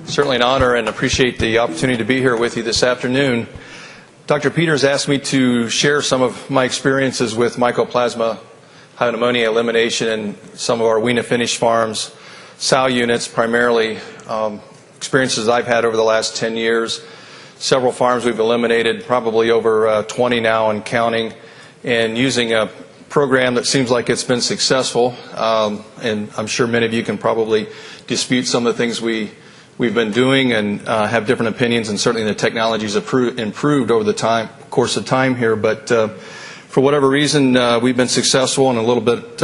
Certainly an honor and appreciate the opportunity to be here with you this afternoon. Dr. Peters asked me to share some of my experiences with Mycoplasma, hyopneumoniae, elimination, and some of our wean and finish farms, sow units primarily, experiences I've had over the last 10 years. Several farms we've eliminated, probably over 20 now and counting, and using a program that seems like it's been successful. And I'm sure many of you can probably dispute some of the things we've been doing and have different opinions, and certainly the technology's improved over the course of time here. But for whatever reason, we've been successful and a little bit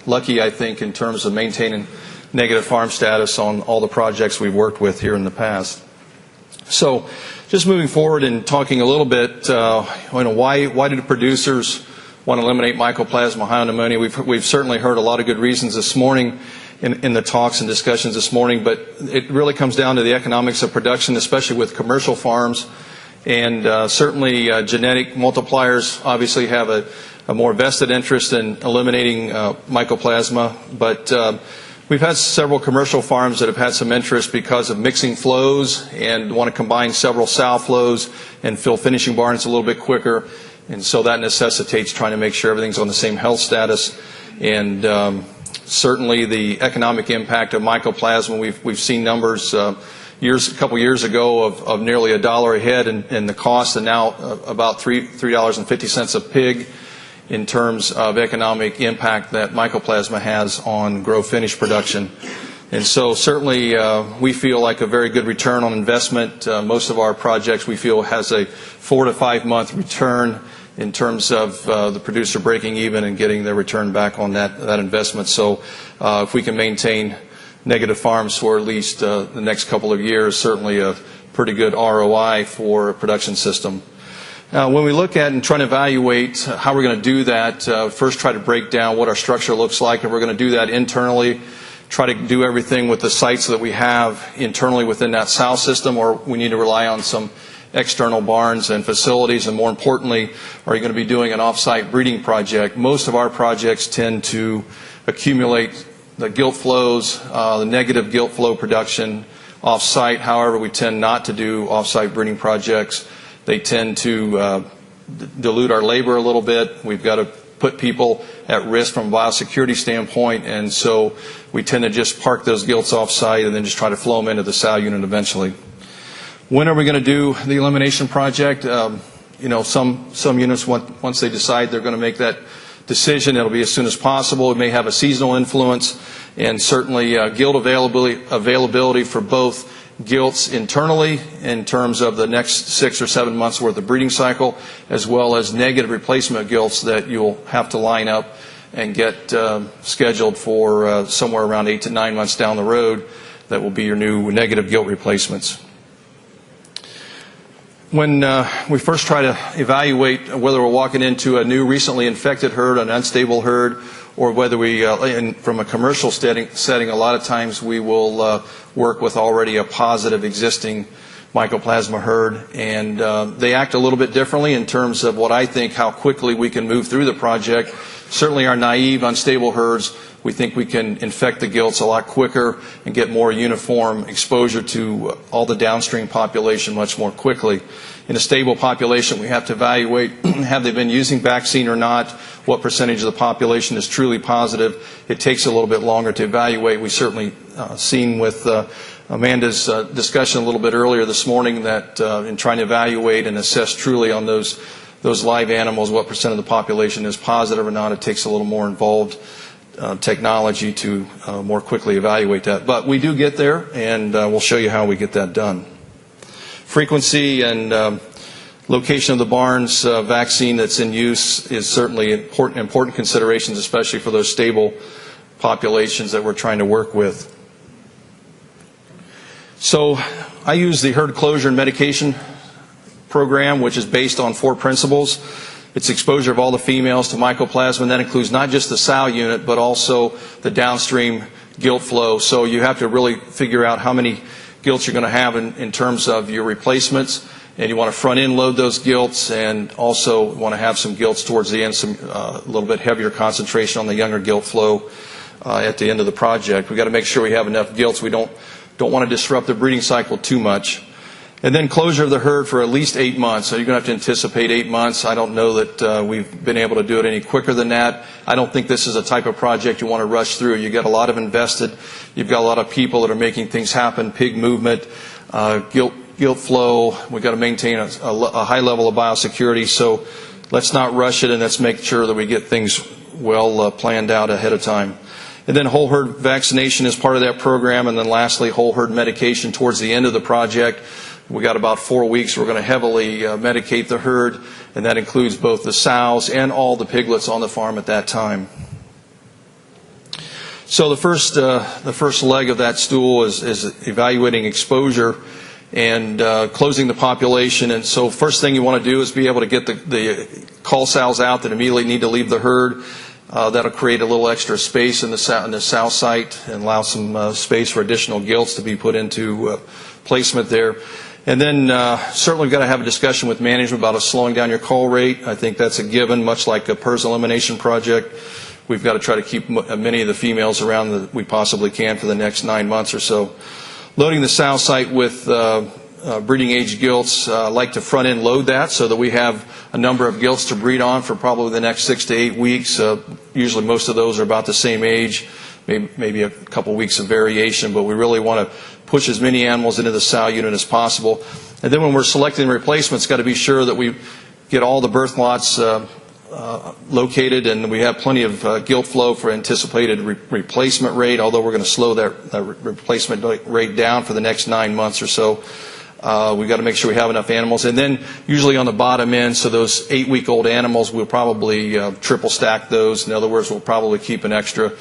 lucky, I think, in terms of maintaining negative farm status on all the projects we've worked with here in the past. So just moving forward and talking a little bit, why do producers want to eliminate Mycoplasma hyopneumoniae? We've certainly heard a lot of good reasons this morning in the talks and discussions this morning, but it really comes down to the economics of production, especially with commercial farms. And certainly genetic multipliers obviously have a more vested interest in eliminating Mycoplasma, but we've had several commercial farms that have had some interest because of mixing flows and want to combine several sow flows and fill finishing barns a little bit quicker. And so that necessitates trying to make sure everything's on the same health status. And certainly the economic impact of Mycoplasma, we've seen numbers a couple years ago of nearly $1 a head in the cost, and now about $3.50 a pig in terms of economic impact that Mycoplasma has on grow finish production. And so certainly we feel like a very good return on investment. Most of our projects we feel has a 4 to 5 month return in terms of the producer breaking even and getting their return back on that investment. So if we can maintain negative farms for at least the next couple of years, certainly a pretty good ROI for a production system. When we look at and try to evaluate how we're going to do that, first try to break down what our structure looks like, and we're going to do that internally. Try to do everything with the sites that we have internally within that sow system, or we need to rely on some external barns and facilities. And more importantly, are you going to be doing an off-site breeding project? Most of our projects tend to accumulate the gilt flows, the negative gilt flow production off-site. However, we tend not to do off-site breeding projects. They tend to dilute our labor a little bit. We've got to put people at risk from a biosecurity standpoint, and so we tend to just park those gilts off-site and then just try to flow them into the sow unit eventually. When are we going to do the elimination project? Some units, once they decide they're going to make that decision, it'll be as soon as possible. It may have a seasonal influence, and certainly gilt availability for both gilts internally in terms of the next 6 or 7 months worth of breeding cycle, as well as negative replacement gilts that you'll have to line up and get scheduled for somewhere around 8 to 9 months down the road. That will be your new negative gilt replacements. When we first try to evaluate whether we're walking into a new recently infected herd, an unstable herd, or whether we, from a commercial setting, a lot of times we will work with already a positive existing Mycoplasma herd, and they act a little bit differently in terms of what I think how quickly we can move through the project. Certainly our naive, unstable herds, we think we can infect the gilts a lot quicker and get more uniform exposure to all the downstream population much more quickly. In a stable population, we have to evaluate, have they been using vaccine or not, what percentage of the population is truly positive. It takes a little bit longer to evaluate. We certainly seen with Amanda's discussion a little bit earlier this morning that in trying to evaluate and assess truly on those live animals, what percent of the population is positive or not, it takes a little more involved technology to more quickly evaluate that. But we do get there, and we'll show you how we get that done. Frequency and location of the barns, vaccine that's in use is certainly important considerations, especially for those stable populations that we're trying to work with. So I use the herd closure and medication program, which is based on 4 principles. It's exposure of all the females to Mycoplasma, and that includes not just the sow unit, but also the downstream gilt flow. So you have to really figure out how many gilts you're going to have in terms of your replacements, and you want to front end load those gilts, and also want to have some gilts towards the end, a little bit heavier concentration on the younger gilt flow. at the end of the project. We've got to make sure we have enough gilts. We don't want to disrupt the breeding cycle too much. And then closure of the herd for at least 8 months. So you're going to have to anticipate 8 months. I don't know that we've been able to do it any quicker than that. I don't think this is a type of project you want to rush through. You've got a lot of invested. You've got a lot of people that are making things happen, pig movement, gilt flow. We've got to maintain a high level of biosecurity. So let's not rush it, and let's make sure that we get things well planned out ahead of time. And then whole herd vaccination is part of that program. And then lastly, whole herd medication towards the end of the project. We got about 4 weeks. We're going to heavily medicate the herd, and that includes both the sows and all the piglets on the farm at that time. So the first leg of that stool is evaluating exposure and closing the population. And so first thing you want to do is be able to get the cull sows out that immediately need to leave the herd. That'll create a little extra space in the sow site and allow some space for additional gilts to be put into placement there. And then certainly we've got to have a discussion with management about slowing down your cull rate. I think that's a given, much like a PRRS elimination project. We've got to try to keep many of the females around that we possibly can for the next 9 months or so. Loading the sow site with breeding age gilts, like to front end load that so that we have a number of gilts to breed on for probably the next 6 to 8 weeks. Usually most of those are about the same age, maybe a couple weeks of variation, but we really want to push as many animals into the sow unit as possible. And then when we're selecting replacements, got to be sure that we get all the birth lots located and we have plenty of gilt flow for anticipated replacement rate, although we're going to slow that replacement rate down for the next 9 months or so. We've got to make sure we have enough animals. And then usually on the bottom end, so those 8-week-old animals, we'll probably triple stack those. In other words, we'll probably keep an extra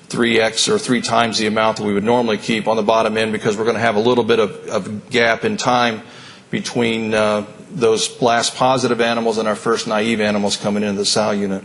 3x or 3 times the amount that we would normally keep on the bottom end because we're going to have a little bit of gap in time between those blast positive animals and our first naive animals coming into the sow unit.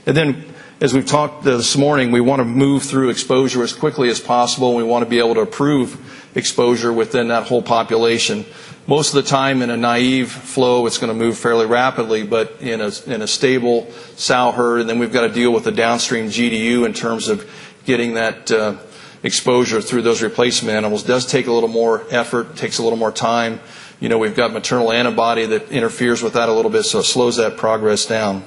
And then as we've talked this morning, we want to move through exposure as quickly as possible. We want to be able to approve exposure within that whole population. Most of the time in a naive flow, it's going to move fairly rapidly, but in a stable sow herd, and then we've got to deal with the downstream GDU in terms of getting that exposure through those replacement animals. It does take a little more effort, takes a little more time. You know, we've got maternal antibody that interferes with that a little bit, so it slows that progress down.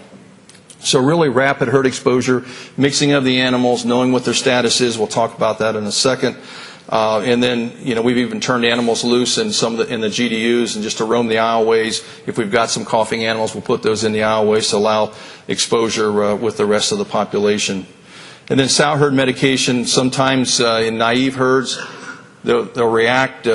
So really rapid herd exposure, mixing of the animals, knowing what their status is. We'll talk about that in a second. And then, you know, we've even turned animals loose in in the GDUs and just to roam the aisleways. If we've got some coughing animals, we'll put those in the aisleways to allow exposure with the rest of the population. And then sow herd medication, sometimes in naive herds, they'll react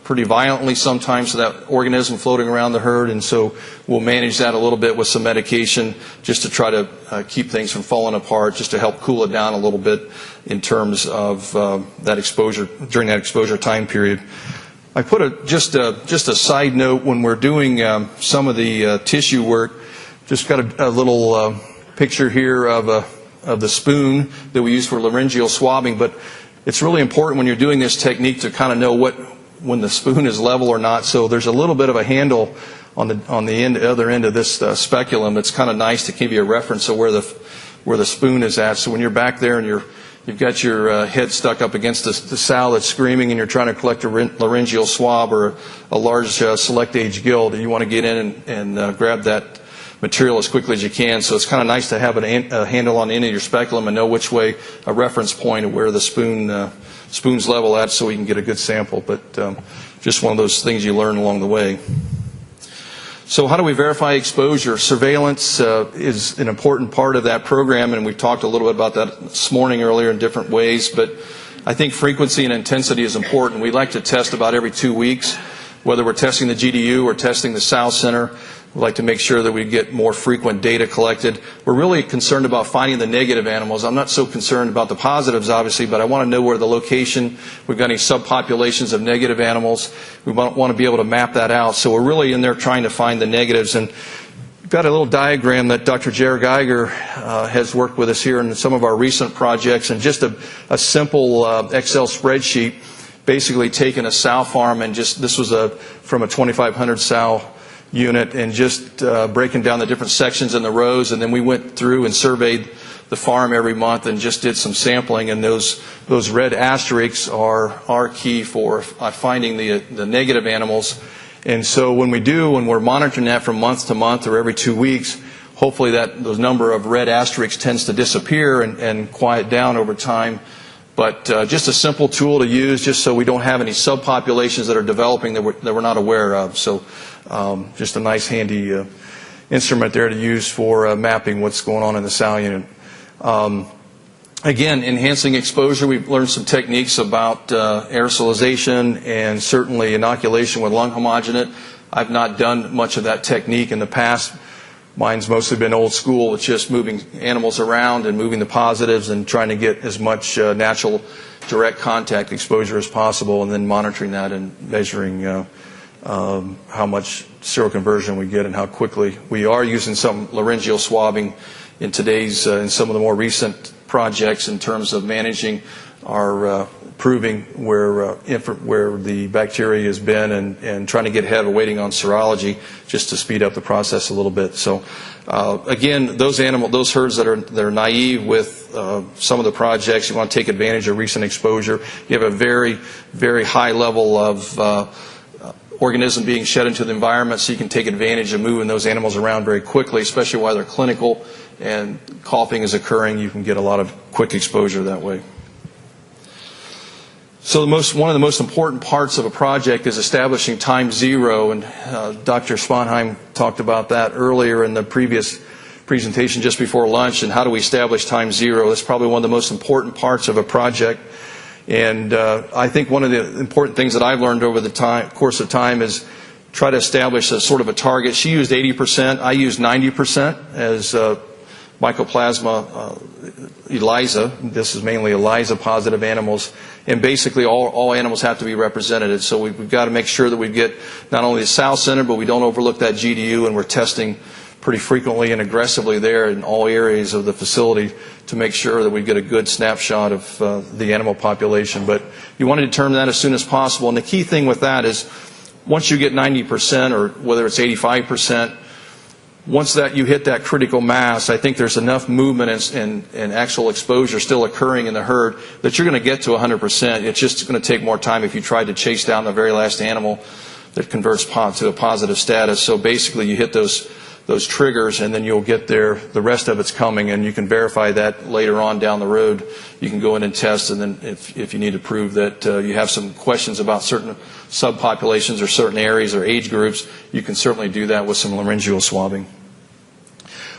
pretty violently sometimes to that organism floating around the herd, and so we'll manage that a little bit with some medication just to try to keep things from falling apart, just to help cool it down a little bit in terms of that exposure, during that exposure time period. I put just a side note when we're doing some of the tissue work, just got a little picture here of the spoon that we use for laryngeal swabbing, but it's really important when you're doing this technique to kind of know when the spoon is level or not. So there's a little bit of a handle on the other end of this speculum that's kind of nice to give you a reference of where the spoon is at. So when you're back there and you've got your head stuck up against the sow that's screaming and you're trying to collect a laryngeal swab or a large select age gilt, and you want to get in and grab that material as quickly as you can. So it's kind of nice to have a handle on the end of your speculum and know which way, a reference point of where the spoon's level at, so we can get a good sample. But just one of those things you learn along the way. So how do we verify exposure? Surveillance is an important part of that program, and we've talked a little bit about that this morning earlier in different ways, but I think frequency and intensity is important. We like to test about every 2 weeks, whether we're testing the GDU or testing the sow center. We like to make sure that we get more frequent data collected. We're really concerned about finding the negative animals. I'm not so concerned about the positives, obviously, but I want to know where the location, we've got any subpopulations of negative animals. We want to be able to map that out. So we're really in there trying to find the negatives. And we've got a little diagram that Dr. Jared Geiger has worked with us here in some of our recent projects, and just a simple Excel spreadsheet, basically taking a sow farm and this was from a 2,500 sow unit, and just breaking down the different sections in the rows, and then we went through and surveyed the farm every month and just did some sampling, and those red asterisks are key for finding the negative animals. And so when we're monitoring that from month to month or every 2 weeks, hopefully those number of red asterisks tends to disappear and quiet down over time. But just a simple tool to use, just so we don't have any subpopulations that are developing that we're not aware of. So just a nice handy instrument there to use for mapping what's going on in the sow unit. Again, enhancing exposure, we've learned some techniques about aerosolization and certainly inoculation with lung homogenate. I've not done much of that technique in the past. Mine's mostly been old school with just moving animals around and moving the positives and trying to get as much natural direct contact exposure as possible, and then monitoring that and measuring how much seroconversion we get and how quickly. We are using some laryngeal swabbing in today's, in some of the more recent projects in terms of managing our proving where the bacteria has been and trying to get ahead of waiting on serology just to speed up the process a little bit. So again, those herds that are naive with some of the projects, you want to take advantage of recent exposure. You have a very, very high level of organism being shed into the environment, so you can take advantage of moving those animals around very quickly, especially while they're clinical and coughing is occurring. You can get a lot of quick exposure that way. So one of the most important parts of a project is establishing time zero, and Dr. Sponheim talked about that earlier in the previous presentation just before lunch, and how do we establish time zero. That's probably one of the most important parts of a project, and I think one of the important things that I've learned over the course of time is try to establish a sort of a target. She used 80%, I used 90% as Mycoplasma ELISA. This is mainly ELISA positive animals, and basically all animals have to be represented. So we've got to make sure that we get not only the sow center, but we don't overlook that GDU, and we're testing pretty frequently and aggressively there in all areas of the facility to make sure that we get a good snapshot of the animal population. But you want to determine that as soon as possible, and the key thing with that is once you get 90% or whether it's 85%, once that you hit that critical mass, I think there's enough movement and actual exposure still occurring in the herd that you're going to get to 100%. It's just going to take more time if you try to chase down the very last animal that converts to a positive status. So basically you hit those triggers, and then you'll get there. The rest of it's coming, and you can verify that later on down the road. You can go in and test, and then if you need to prove that you have some questions about certain subpopulations or certain areas or age groups, you can certainly do that with some laryngeal swabbing.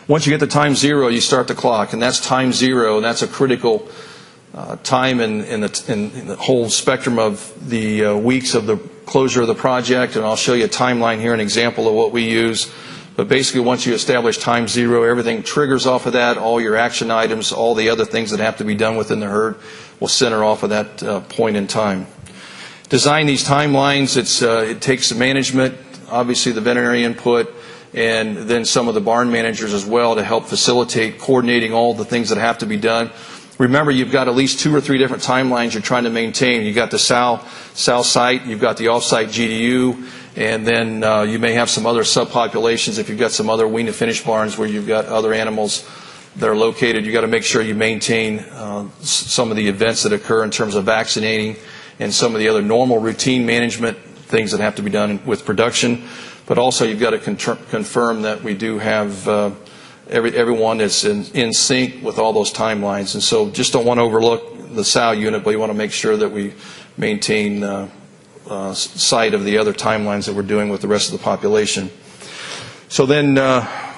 Once you get to time zero, you start the clock, and that's time zero, and that's a critical time in the whole spectrum of the weeks of the closure of the project. And I'll show you a timeline here, an example of what we use. But basically, once you establish time zero, everything triggers off of that. All your action items, all the other things that have to be done within the herd will center off of that point in time. Design these timelines. It takes management, obviously the veterinary input, and then some of the barn managers as well to help facilitate coordinating all the things that have to be done. Remember, you've got at least 2 or 3 different timelines you're trying to maintain. You've got the sow site, you've got the off-site GDU, and then you may have some other subpopulations. If you've got some other wean to finish barns where you've got other animals that are located, you've got to make sure you maintain some of the events that occur in terms of vaccinating and some of the other normal routine management things that have to be done with production. But also you've got to confirm that we do have everyone that's in sync with all those timelines. And so just don't want to overlook the sow unit, but you want to make sure that we maintain sight of the other timelines that we're doing with the rest of the population. So then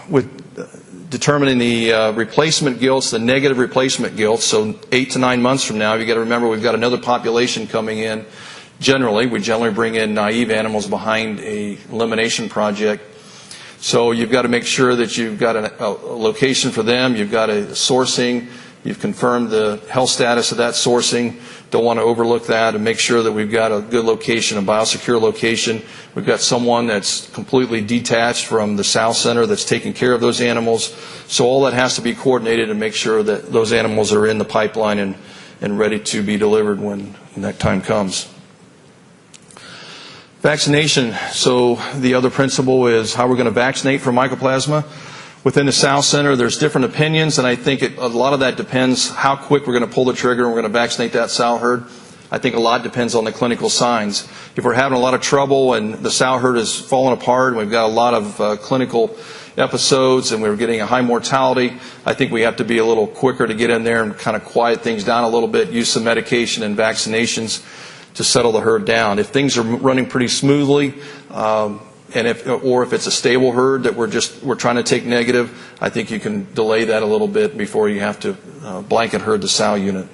with determining the replacement gilts, the negative replacement gilts, so 8 to 9 months from now, you've got to remember we've got another population coming in. We generally bring in naive animals behind a elimination project. So you've got to make sure that you've got a location for them, you've got a sourcing, you've confirmed the health status of that sourcing. Don't want to overlook that, and make sure that we've got a good location, a biosecure location. We've got someone that's completely detached from the sow center that's taking care of those animals. So all that has to be coordinated and make sure that those animals are in the pipeline and ready to be delivered when that time comes. Vaccination. So the other principle is how we're going to vaccinate for Mycoplasma. Within the sow center, there's different opinions, and I think a lot of that depends how quick we're going to pull the trigger and we're going to vaccinate that sow herd. I think a lot depends on the clinical signs. If we're having a lot of trouble and the sow herd is falling apart and we've got a lot of clinical episodes and we're getting a high mortality, I think we have to be a little quicker to get in there and kind of quiet things down a little bit, use some medication and vaccinations to settle the herd down. If things are running pretty smoothly, and if it's a stable herd that we're trying to take negative, I think you can delay that a little bit before you have to blanket herd the sow unit.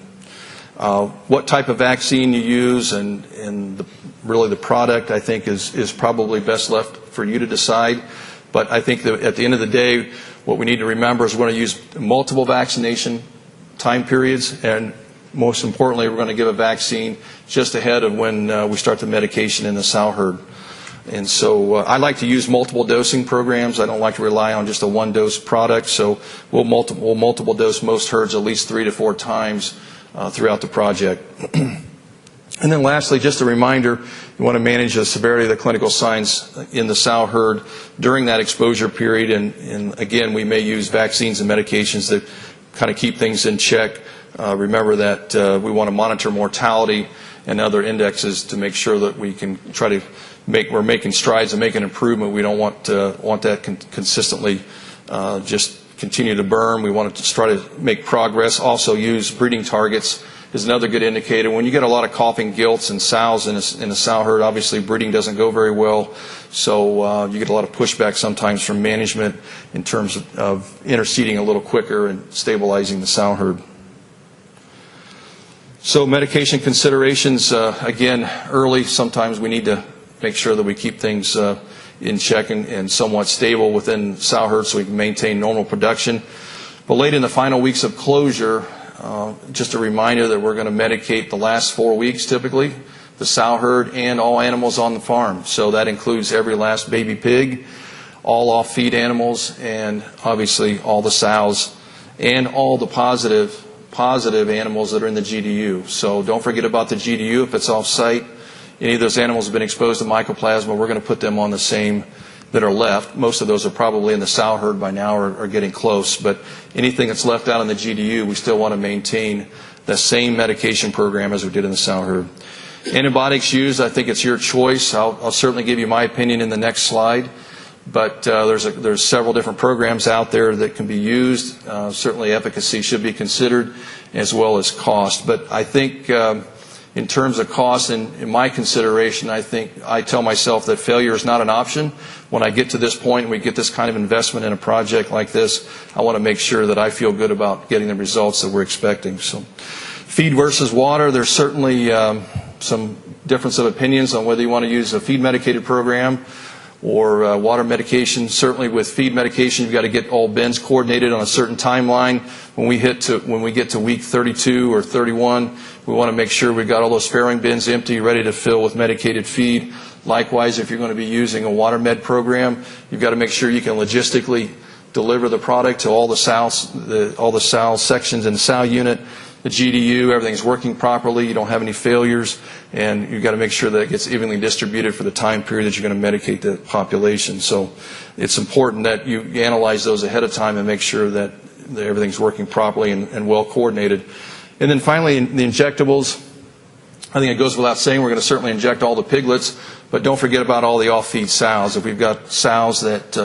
What type of vaccine you use and really the product, I think, is probably best left for you to decide. But I think that at the end of the day, what we need to remember is we're going to use multiple vaccination time periods, and most importantly, we're going to give a vaccine just ahead of when we start the medication in the sow herd. And so I like to use multiple dosing programs. I don't like to rely on just a one-dose product, so we'll multiple dose most herds at least 3 to 4 times throughout the project. And then lastly, just a reminder, you want to manage the severity of the clinical signs in the sow herd during that exposure period. And again, we may use vaccines and medications that kind of keep things in check. Remember that we want to monitor mortality and other indexes to make sure that we can try to we're making strides and making improvement. We don't want that consistently just continue to burn. We want to try to make progress. Also use breeding targets is another good indicator. When you get a lot of coughing gilts and sows in a sow herd, obviously breeding doesn't go very well. So you get a lot of pushback sometimes from management in terms of interceding a little quicker and stabilizing the sow herd. So medication considerations, again, early, sometimes we need to make sure that we keep things in check and somewhat stable within sow herd so we can maintain normal production. But late in the final weeks of closure, just a reminder that we're going to medicate the last 4 weeks typically, the sow herd and all animals on the farm. So that includes every last baby pig, all off-feed animals, and obviously all the sows and all the positive animals that are in the GDU. So don't forget about the GDU if it's off-site. Any of those animals have been exposed to Mycoplasma, we're going to put them on the same that are left. Most of those are probably in the sow herd by now or getting close. But anything that's left out in the GDU, we still want to maintain the same medication program as we did in the sow herd. Antibiotics used, I think it's your choice. I'll certainly give you my opinion in the next slide. But there's several different programs out there that can be used. Certainly efficacy should be considered as well as cost. But I think in terms of cost and in my consideration, I think I tell myself that failure is not an option. When I get to this point and we get this kind of investment in a project like this, I want to make sure that I feel good about getting the results that we're expecting. So feed versus water, there's certainly some difference of opinions on whether you want to use a feed medicated program or water medication. Certainly with feed medication, you've got to get all bins coordinated on a certain timeline. When we get to week 32 or 31, we want to make sure we've got all those farrowing bins empty, ready to fill with medicated feed. Likewise, if you're going to be using a water med program, you've got to make sure you can logistically deliver the product to all the sow sections in the sow unit, the GDU, everything's working properly, you don't have any failures, and you've got to make sure that it gets evenly distributed for the time period that you're going to medicate the population. So it's important that you analyze those ahead of time and make sure that everything's working properly and well coordinated. And then finally, in the injectables, I think it goes without saying we're going to certainly inject all the piglets, but don't forget about all the off-feed sows. If we've got sows that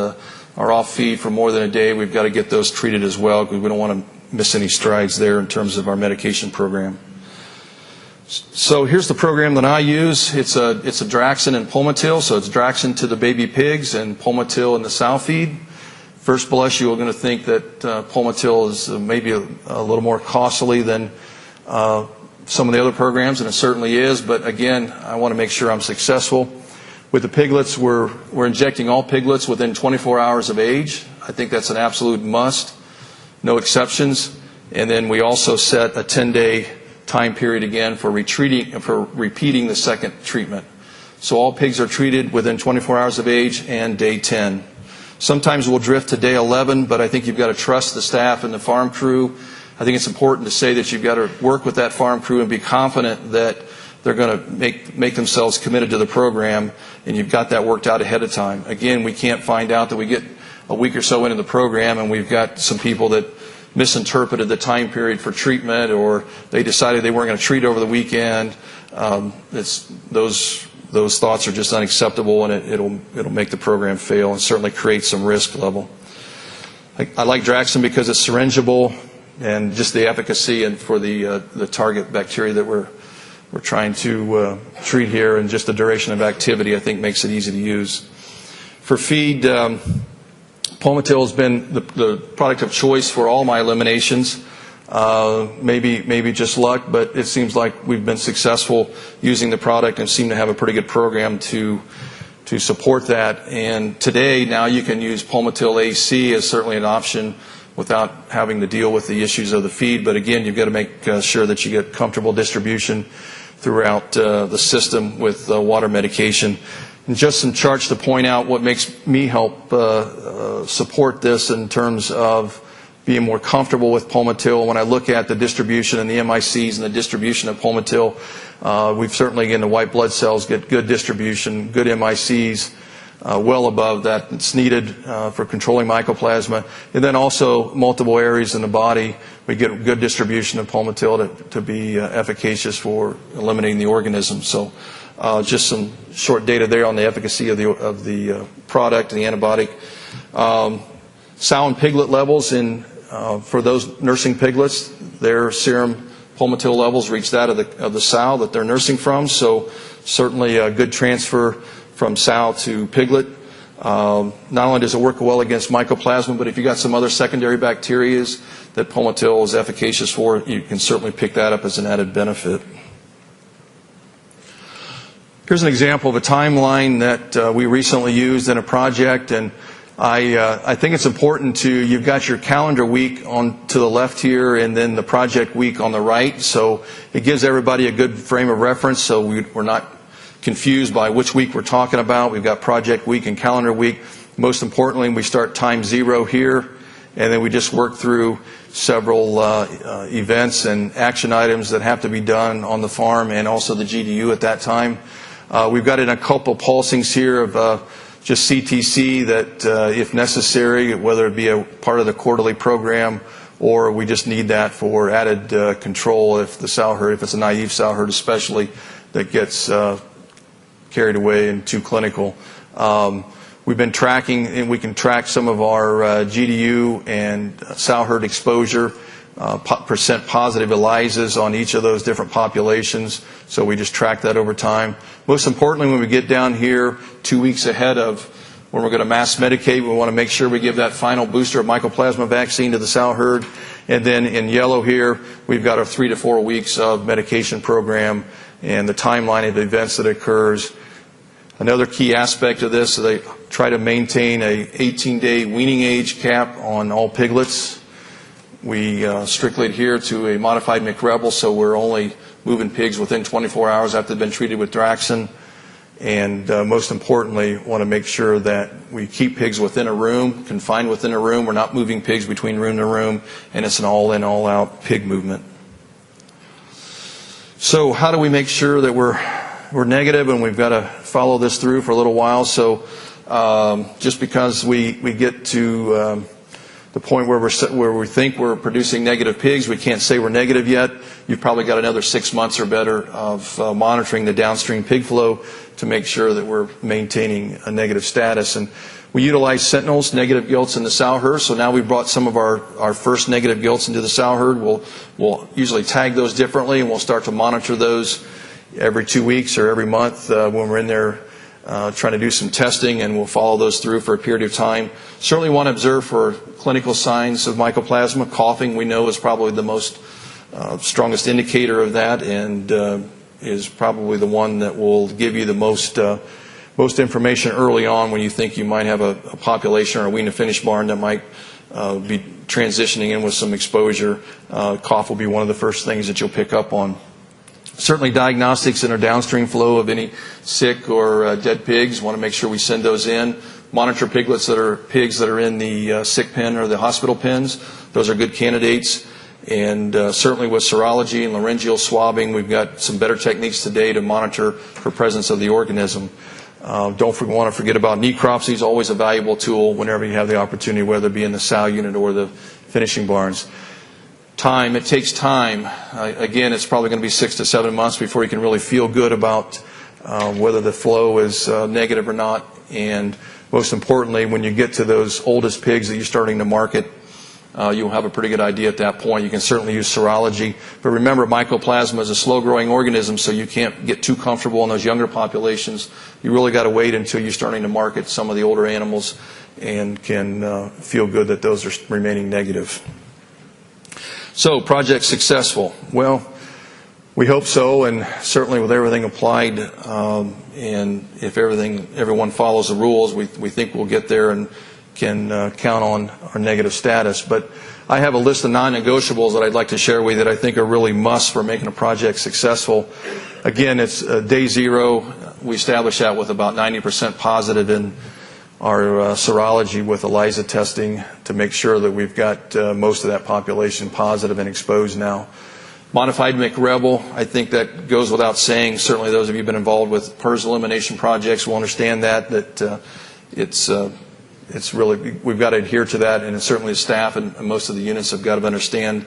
are off-feed for more than a day, we've got to get those treated as well because we don't want to miss any strides there in terms of our medication program. So here's the program that I use. It's a Draxin and Pulmotil, so it's Draxin to the baby pigs and Pulmotil in the sow feed. First blush, you're going to think that Pulmotil is maybe a little more costly than some of the other programs, and it certainly is, but again, I want to make sure I'm successful. With the piglets, we're injecting all piglets within 24 hours of age. I think that's an absolute must, no exceptions. And then we also set a 10-day time period again for repeating the second treatment. So all pigs are treated within 24 hours of age and day 10. Sometimes we'll drift to day 11, but I think you've got to trust the staff and the farm crew. I think it's important to say that you've got to work with that farm crew and be confident that they're going to make themselves committed to the program, and you've got that worked out ahead of time. Again, we can't find out that we get a week or so into the program, and we've got some people that misinterpreted the time period for treatment, or they decided they weren't going to treat over the weekend. Those thoughts are just unacceptable, and it'll make the program fail and certainly create some risk level. I like Draxxin because it's syringeable, and just the efficacy and for the target bacteria that we're trying to treat here, and just the duration of activity, I think makes it easy to use. For feed, Palmitil has been the product of choice for all my eliminations. Maybe just luck, but it seems like we've been successful using the product and seem to have a pretty good program to support that. And today, now you can use Palmitil AC as certainly an option without having to deal with the issues of the feed. But again, you've got to make sure that you get comfortable distribution throughout the system with water medication. And just some charts to point out what makes me help support this in terms of being more comfortable with Palmitil. When I look at the distribution and the MICs and the distribution of Palmitil, we've certainly, again, the white blood cells get good distribution, good MICs, well above that that's needed for controlling mycoplasma. And then also multiple areas in the body, we get good distribution of Palmitil to be efficacious for eliminating the organism. So just some short data there on the efficacy of the product and the antibiotic. Sow and piglet levels for those nursing piglets, their serum Palmitil levels reach that of the sow that they're nursing from. So certainly a good transfer from sow to piglet. Not only does it work well against mycoplasma, but if you've got some other secondary bacteria that Palmitil is efficacious for, you can certainly pick that up as an added benefit. Here's an example of a timeline that we recently used in a project, and I think it's important you've got your calendar week on to the left here and then the project week on the right, so it gives everybody a good frame of reference so we're not confused by which week we're talking about. We've got project week and calendar week. Most importantly, we start time 0 here, and then we just work through several events and action items that have to be done on the farm and also the GDU at that time. We've got in a couple pulsings here of just CTC that, if necessary, whether it be a part of the quarterly program or we just need that for added control if the sow herd, if it's a naive sow herd especially, that gets carried away and too clinical. We've been tracking, and we can track some of our GDU and sow herd exposure, percent positive ELISAs on each of those different populations, so we just track that over time. Most importantly, when we get down here 2 weeks ahead of when we're going to mass medicate, we want to make sure we give that final booster of mycoplasma vaccine to the sow herd. And then in yellow here, we've got our 3 to 4 weeks of medication program and the timeline of events that occurs. Another key aspect of this is they try to maintain a 18-day weaning age cap on all piglets. We strictly adhere to a modified McRebel, so we're only moving pigs within 24 hours after they've been treated with Draxxin. And most importantly, want to make sure that we keep pigs within a room, confined within a room. We're not moving pigs between room to room, and it's an all-in, all-out pig movement. So how do we make sure that we're negative, and we've got to follow this through for a little while? So just because we get to the point where we think we're producing negative pigs, we can't say we're negative yet. You've probably got another 6 months or better of monitoring the downstream pig flow to make sure that we're maintaining a negative status. And we utilize sentinels, negative gilts in the sow herd. So now we've brought some of our first negative gilts into the sow herd. We'll usually tag those differently, and we'll start to monitor those every 2 weeks or every month when we're in there trying to do some testing, and we'll follow those through for a period of time. Certainly want to observe for clinical signs of mycoplasma. Coughing, we know, is probably the most strongest indicator of that, and is probably the one that will give you the most information early on when you think you might have a population or a wean to finish barn that might be transitioning in with some exposure. Cough will be one of the first things that you'll pick up on. Certainly diagnostics in our downstream flow of any sick or dead pigs. Want to make sure we send those in. Monitor pigs that are in the sick pen or the hospital pens. Those are good candidates. And certainly with serology and laryngeal swabbing, we've got some better techniques today to monitor for presence of the organism. Don't want to forget about necropsy. Is always a valuable tool whenever you have the opportunity, whether it be in the sow unit or the finishing barns. Time, it takes time. Again, it's probably going to be 6 to 7 months before you can really feel good about whether the flow is negative or not. And most importantly, when you get to those oldest pigs that you're starting to market, you'll have a pretty good idea at that point. You can certainly use serology. But remember, Mycoplasma is a slow-growing organism, so you can't get too comfortable in those younger populations. You really got to wait until you're starting to market some of the older animals and can feel good that those are remaining negative. So, project successful. Well, we hope so, and certainly with everything applied, and if everyone follows the rules, we think we'll get there and can count on our negative status. But I have a list of non-negotiables that I'd like to share with you that I think are really musts for making a project successful. Again, it's day 0. We establish that with about 90% positive in our serology with ELISA testing to make sure that we've got most of that population positive and exposed now. Modified McRebel, I think that goes without saying. Certainly those of you who've been involved with PRRS elimination projects will understand that it's really, we've got to adhere to that, and certainly the staff and most of the units have got to understand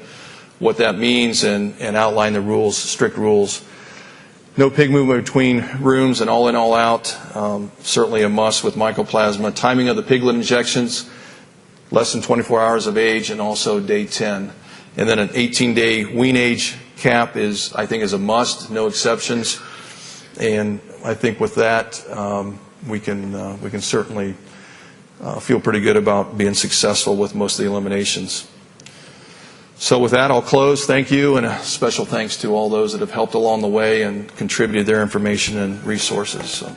what that means and outline the rules, strict rules. No pig movement between rooms and all in, all out. Certainly a must with Mycoplasma. Timing of the piglet injections, less than 24 hours of age, and also day 10. And then an 18-day wean age cap is, I think, is a must, no exceptions. And I think with that, we can certainly feel pretty good about being successful with most of the eliminations. So with that, I'll close. Thank you, and a special thanks to all those that have helped along the way and contributed their information and resources. So.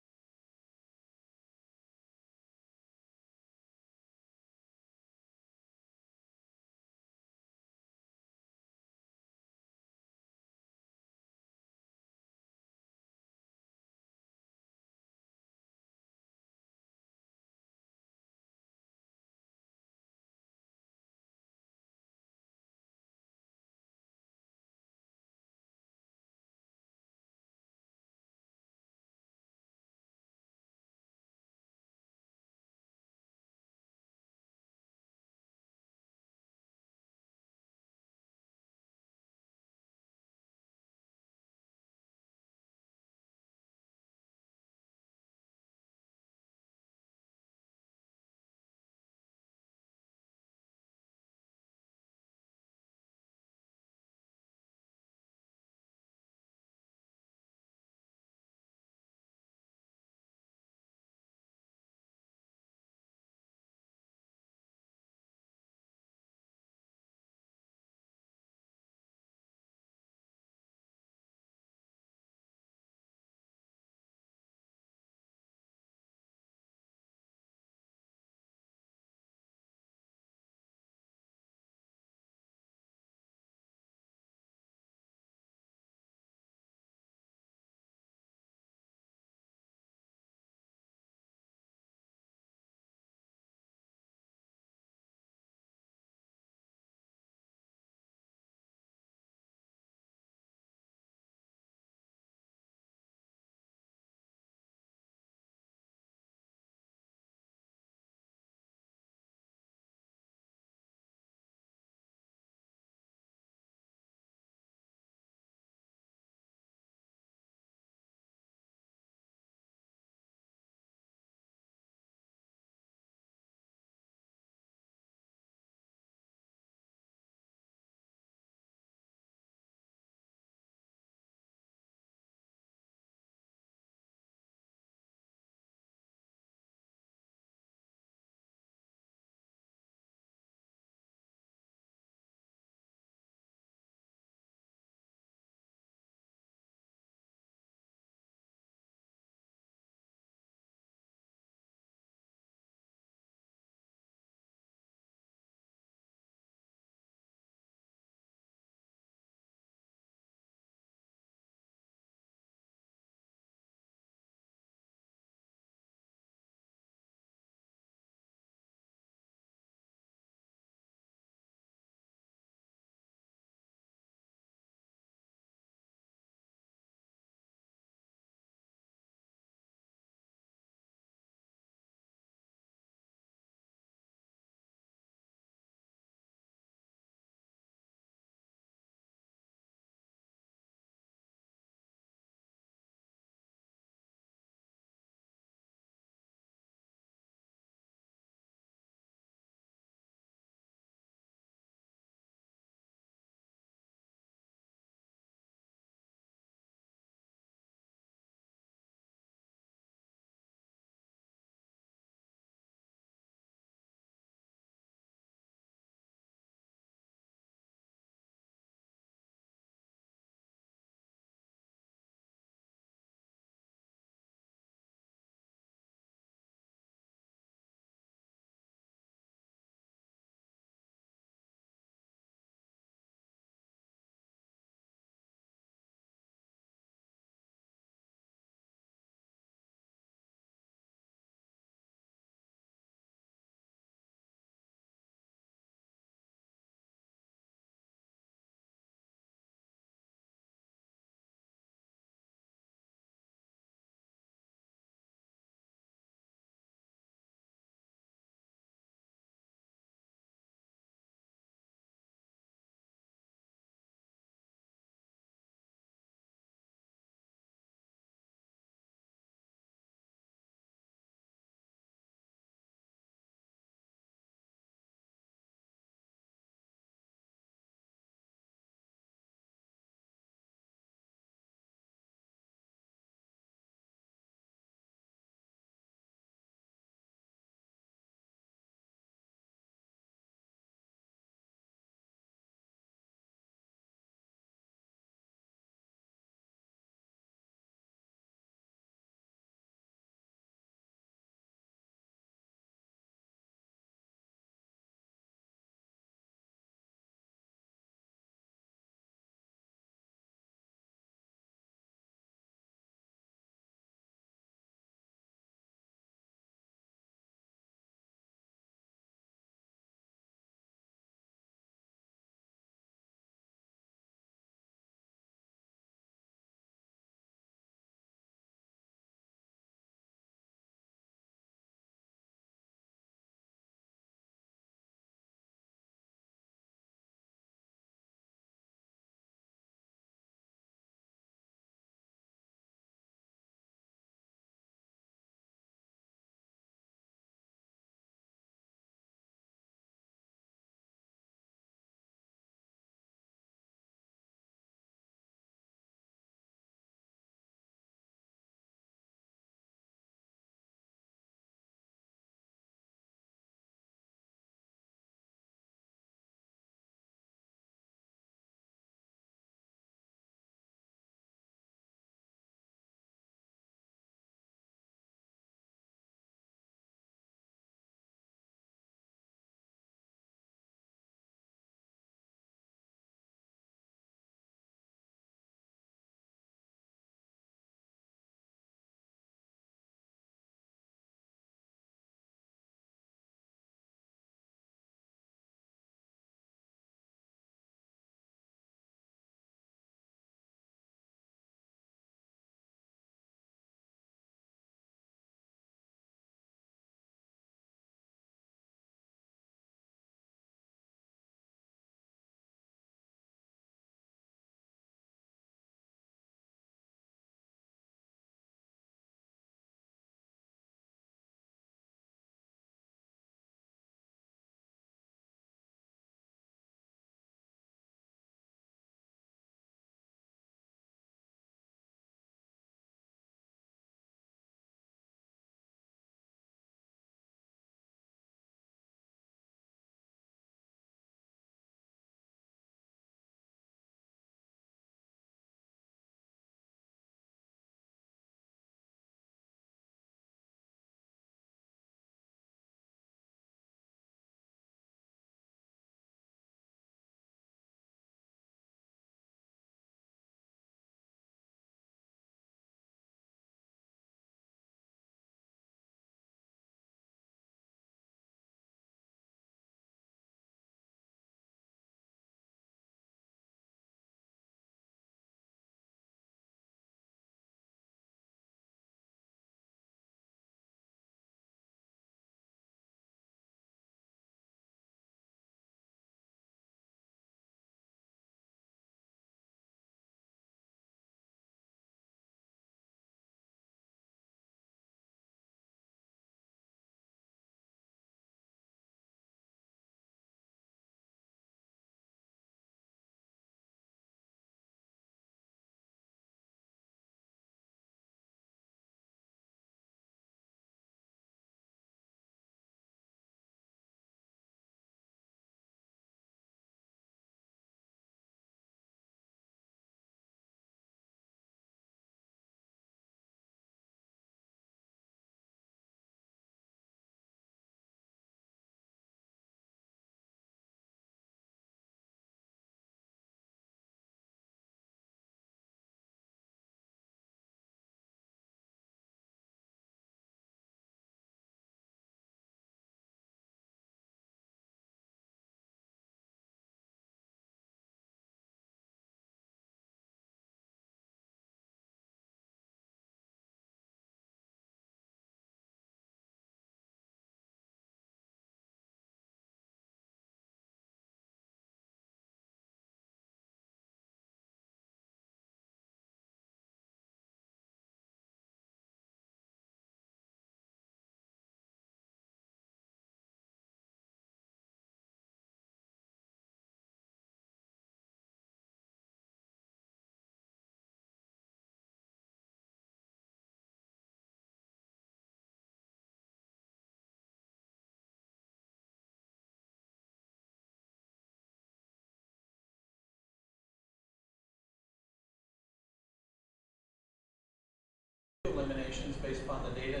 based upon the data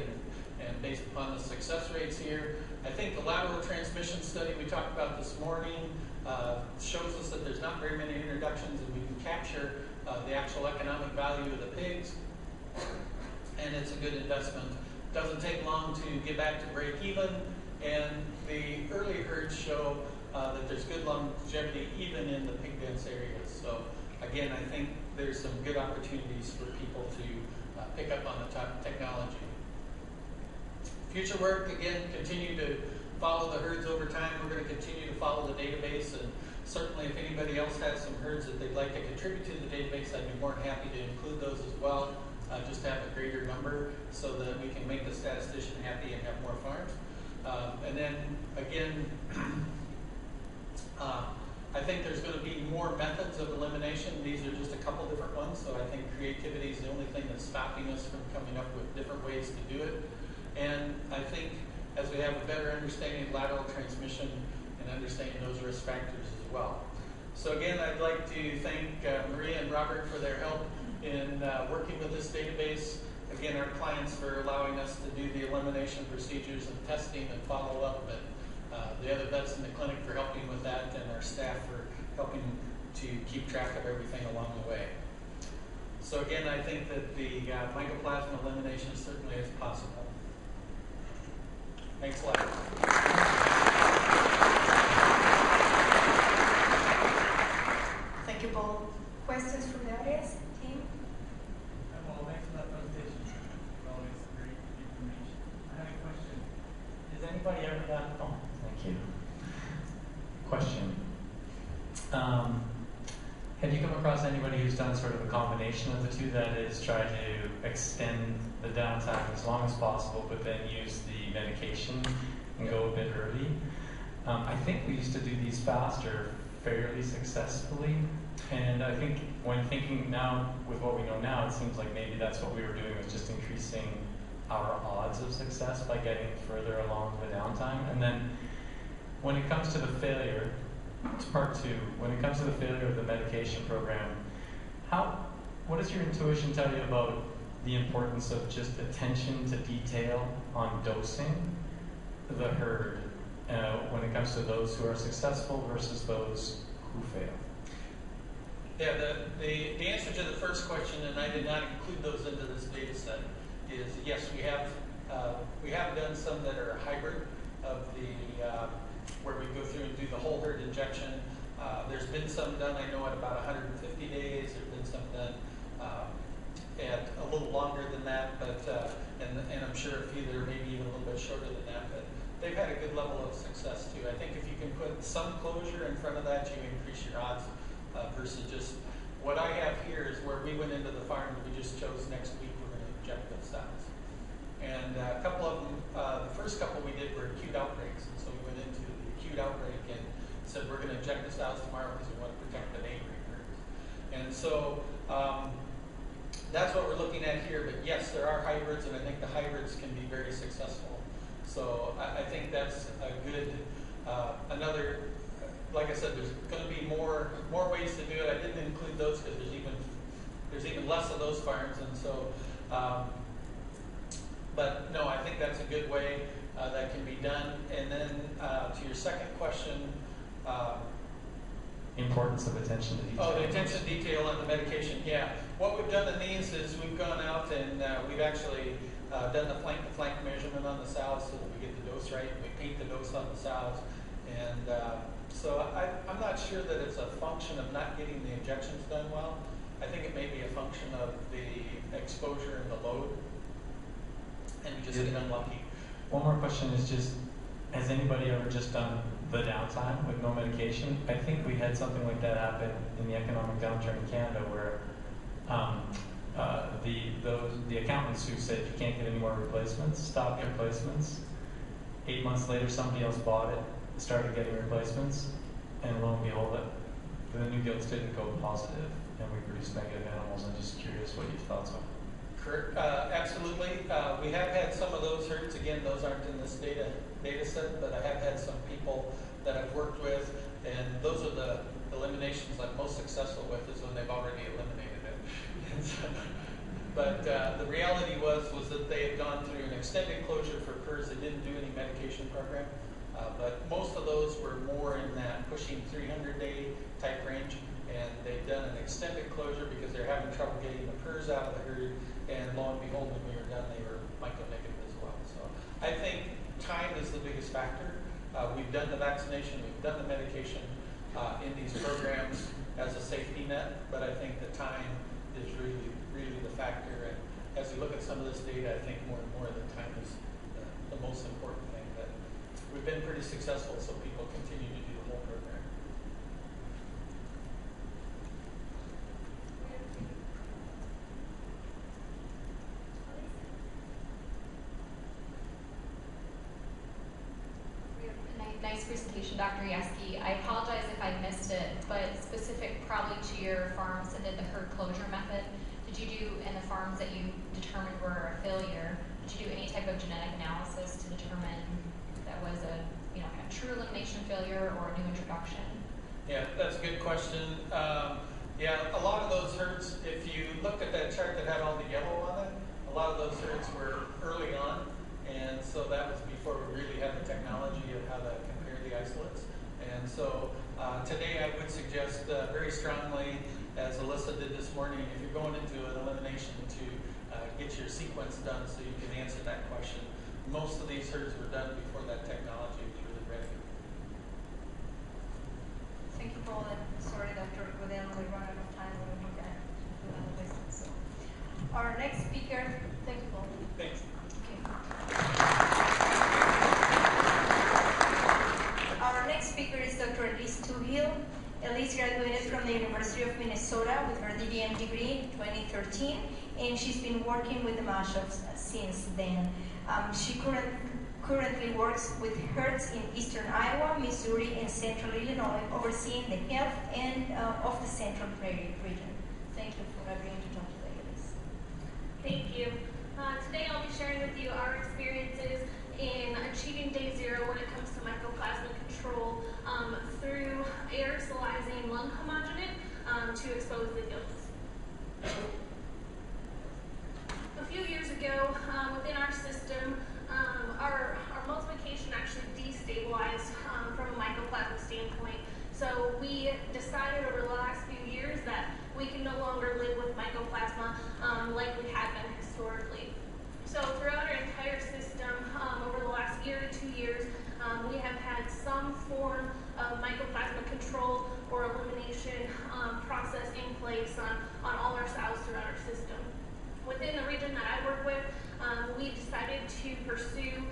and based upon the success rates here. I think the lateral transmission study we talked about this morning shows us that there's not very many introductions, and we can capture the actual economic value of the pigs, and it's a good investment. Doesn't take long to get back to break even, and the early herds show that there's good longevity even in the pig dense areas. So again, I think there's some good opportunities for people to pick up on the technology. Future work, again, continue to follow the herds over time. We're going to continue to follow the database, and certainly if anybody else has some herds that they'd like to contribute to the database, I'd be more than happy to include those as well. Just have a greater number so that we can make the statistician happy and have more farms. And then again, I think there's going to be more methods of elimination. These are just a couple different ones, so I think creativity is the only thing that's stopping us from coming up with different ways to do it. And I think as we have a better understanding of lateral transmission and understanding those risk factors as well. So again, I'd like to thank Maria and Robert for their help in working with this database. Again, our clients for allowing us to do the elimination procedures and testing and follow up, and the other vets in the clinic for helping with that, and our staff for helping to keep track of everything along the way. So again, I think that the mycoplasma elimination certainly is possible. Thanks a lot. Thank you, Paul. Questions from the audience? Team? Well, thanks for that presentation. Always great information. I have a question. Has anybody ever done? Oh, thank you. Question. Have you come across anybody who's done sort of a combination of the two, that is, try to extend the downtime as long as possible, but then use the medication and go a bit early? I think we used to do these faster fairly successfully, and I think when thinking now with what we know now, it seems like maybe that's what we were doing, was just increasing our odds of success by getting further along the downtime. And then when it comes to the failure, it's part two. When it comes to the failure of the medication program, what does your intuition tell you about the importance of just attention to detail on dosing the herd when it comes to those who are successful versus those who fail? Yeah, the answer to the first question, and I did not include those into this data set, is yes, we have done some that are hybrid of the where we go through and do the whole herd injection. There's been some done, I know, at about 150 days. There's been some done at a little longer than that, but and I'm sure either maybe even a little bit shorter than that. But they've had a good level of success too. I think if you can put some closure in front of that, you increase your odds versus just what I have here is where we went into the farm and we just chose next week we're going to inject those sows. And a couple of them, the first couple we did were acute outbreaks, and so we went into the acute outbreak and said we're going to inject the sows tomorrow because we want to protect the neighboring herds. And so that's what we're looking at here. But yes, there are hybrids, and I think the hybrids can be very successful. So I think that's a good another. Like I said, there's going to be more ways to do it. I didn't include those because there's even less of those farms, and so. But no, I think that's a good way that can be done. And then to your second question. Importance of attention to detail. Oh, the attention to detail on the medication, yeah. What we've done in these is we've gone out and we've actually done the flank measurement on the sows so that we get the dose right. We paint the dose on the sows. And so I'm not sure that it's a function of not getting the injections done well. I think it may be a function of the exposure and the load. And we just get unlucky. One more question is just, has anybody ever just done the downtime with no medication? I think we had something like that happen in the economic downturn in Canada where the accountants who said you can't get any more replacements stopped replacements. 8 months later, somebody else bought it, started getting replacements, and lo and behold, the new gilts didn't go positive, and we produced negative animals. I'm just curious what your thoughts are. Correct. Absolutely. We have had some of those herds. Again, those aren't in this data set, but I have had some people that I've worked with, and those are the eliminations I'm most successful with is when they've already eliminated it. But the reality was that they had gone through an extended closure for PRRS. They didn't do any medication program. But most of those were more in that pushing 300-day type range. And they'd done an extended closure because they're having trouble getting the PRRS out of the herd. And lo and behold, when we were done, they were myco-negative as well. So I think time is the biggest factor. We've done the vaccination, we've done the medication in these programs as a safety net, but I think the time is really the factor. And as we look at some of this data, I think more and more the time is the most important thing. But we've been pretty successful, so people continue to do the whole program. Nice presentation, Dr. Yaski. I apologize if I missed it, but specific probably to your farms and then the herd closure method, did you do in the farms that you determined were a failure, did you do any type of genetic analysis to determine if that was a kind of true elimination failure or a new introduction? Yeah, that's a good question. Yeah, a lot of those herds, if you looked at that chart that had all the yellow on it, a lot of those herds were early on. And so that was before we really had the technology of how to compare the isolates. And so today I would suggest very strongly, as Alyssa did this morning, if you're going into an elimination to get your sequence done so you can answer that question. Most of these herds were done before that technology was really ready. Thank you, Paul. And sorry, Dr. Godel, we run out of time. We don't have to do other business. So our next speaker, thank you, Paul. Thanks. Our next speaker is Dr. Elise Toohill. Elise graduated from the University of Minnesota with her DVM degree in 2013, and she's been working with the mashups since then. She currently works with herds in eastern Iowa, Missouri, and central Illinois, overseeing the health and of the Central Prairie region. Thank you for agreeing to talk today, Elise. Thank you. Today I'll be sharing with you our experiences in achieving day zero when it comes to mycoplasma control through aerosolizing lung homogenate to expose the gills. A few years ago, within our system, our multiplication actually destabilized from a mycoplasma standpoint. So we decided over the last few years that we can no longer live with mycoplasma like we had been historically. So throughout our entire system, over the last year to 2 years, we have had some form of mycoplasma control or elimination process in place on all our sows throughout our system. Within the region that I work with, we decided to pursue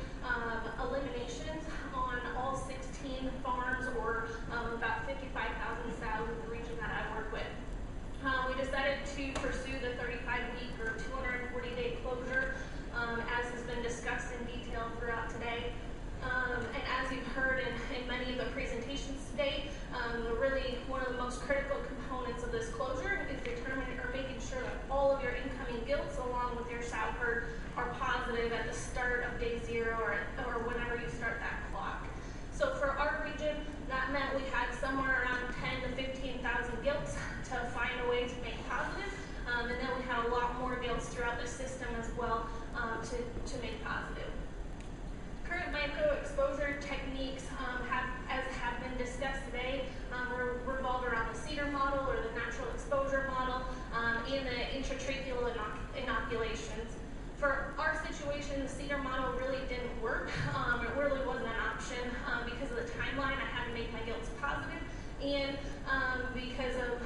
eliminations on all 16 farms or about 55,000 sows in the region that I work with. We decided to pursue the 35-week or 240-day closure, as has been discussed in detail throughout today. And as you've heard in many of the presentations today, really one of the most critical components of this closure is determining or making sure that all of your incoming gilts along with your sow herd are positive at the start of day zero or whenever you start that clock. So for our region, that meant we had somewhere around 10 to 15,000 gilts to find a way to make positive. And then we had a lot more gilts throughout the system as well to make positive. Current myco-exposure techniques have been discussed today revolve around the cedar model or the natural exposure model and the intratracheal inoculations. For our situation, the cedar model really didn't work. It really wasn't an option because of the timeline. I had to make my gilts positive and because of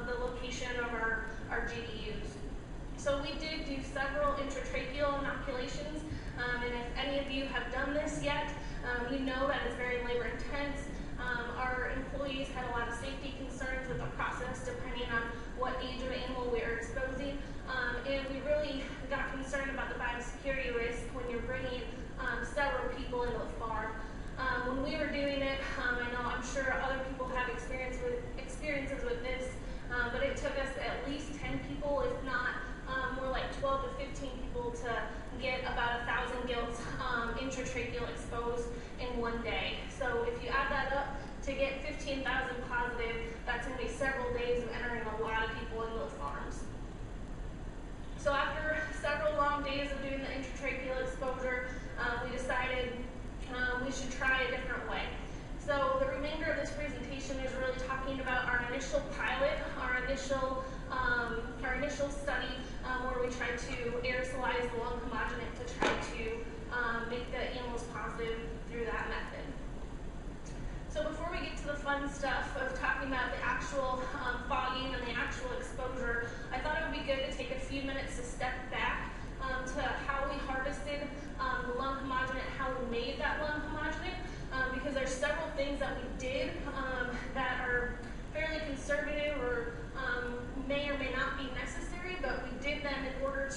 the location of our GDUs. So we did do several intratracheal inoculations, and if any of you have done this yet, you know that it's very labor intense. Our employees had a lot of safety concerns with the process depending on what age of animal we are exposing, and we really got concerned about the biosecurity risk when you're bringing several people into the farm. When we were doing it, I'm sure other people have experiences with this, but it took us at least 10 people, if not more like 12 to 15 people to get about 1,000 gilts intratracheal exposed in one day. So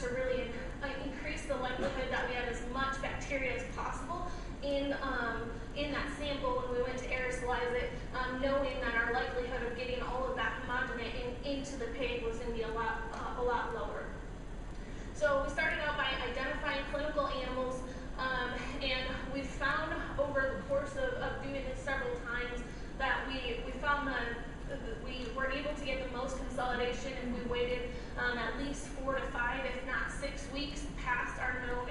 to really increase the likelihood that we had as much bacteria as possible in that sample when we went to aerosolize it, knowing that our likelihood of getting all of that homogenate into the pig was going to be a lot lower. So we started out by identifying clinical animals, and we found over the course of doing this several times that we found that we were able to get the most consolidation if we waited at least 4 to 5, if not 6 weeks past our known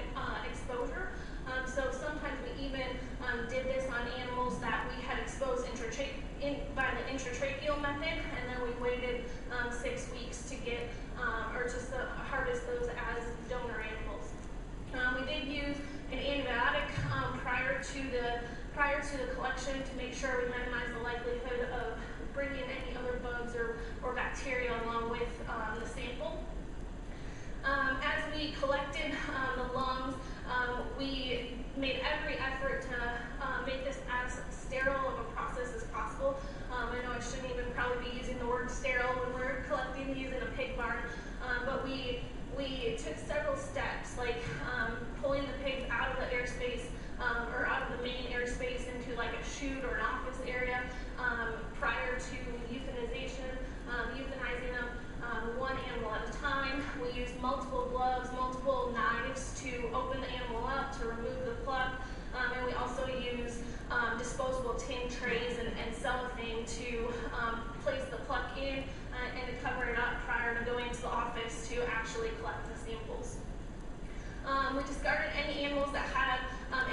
exposure. So sometimes we even did this on animals that we had exposed by the intratracheal method, and then we waited 6 weeks to get or just to harvest those as donor animals. We did use an antibiotic prior to the collection to make sure we minimize the likelihood of bringing any other bugs or bacteria along with the sample. As we collected the lungs, we made every effort to make this as sterile of a process as possible. I know I shouldn't even probably be using the word sterile when we're collecting these in a pig barn, but we took several steps, like pulling the pigs out of the airspace or out of the main airspace into like a chute or an office area prior to euthanization, euthanizing them one animal at a time. We used multiple gloves, multiple knives to open the animal up, to remove the pluck, and we also used disposable tin trays and cellophane to place the pluck in and to cover it up prior to going to the office to actually collect the samples. We discarded any animals that had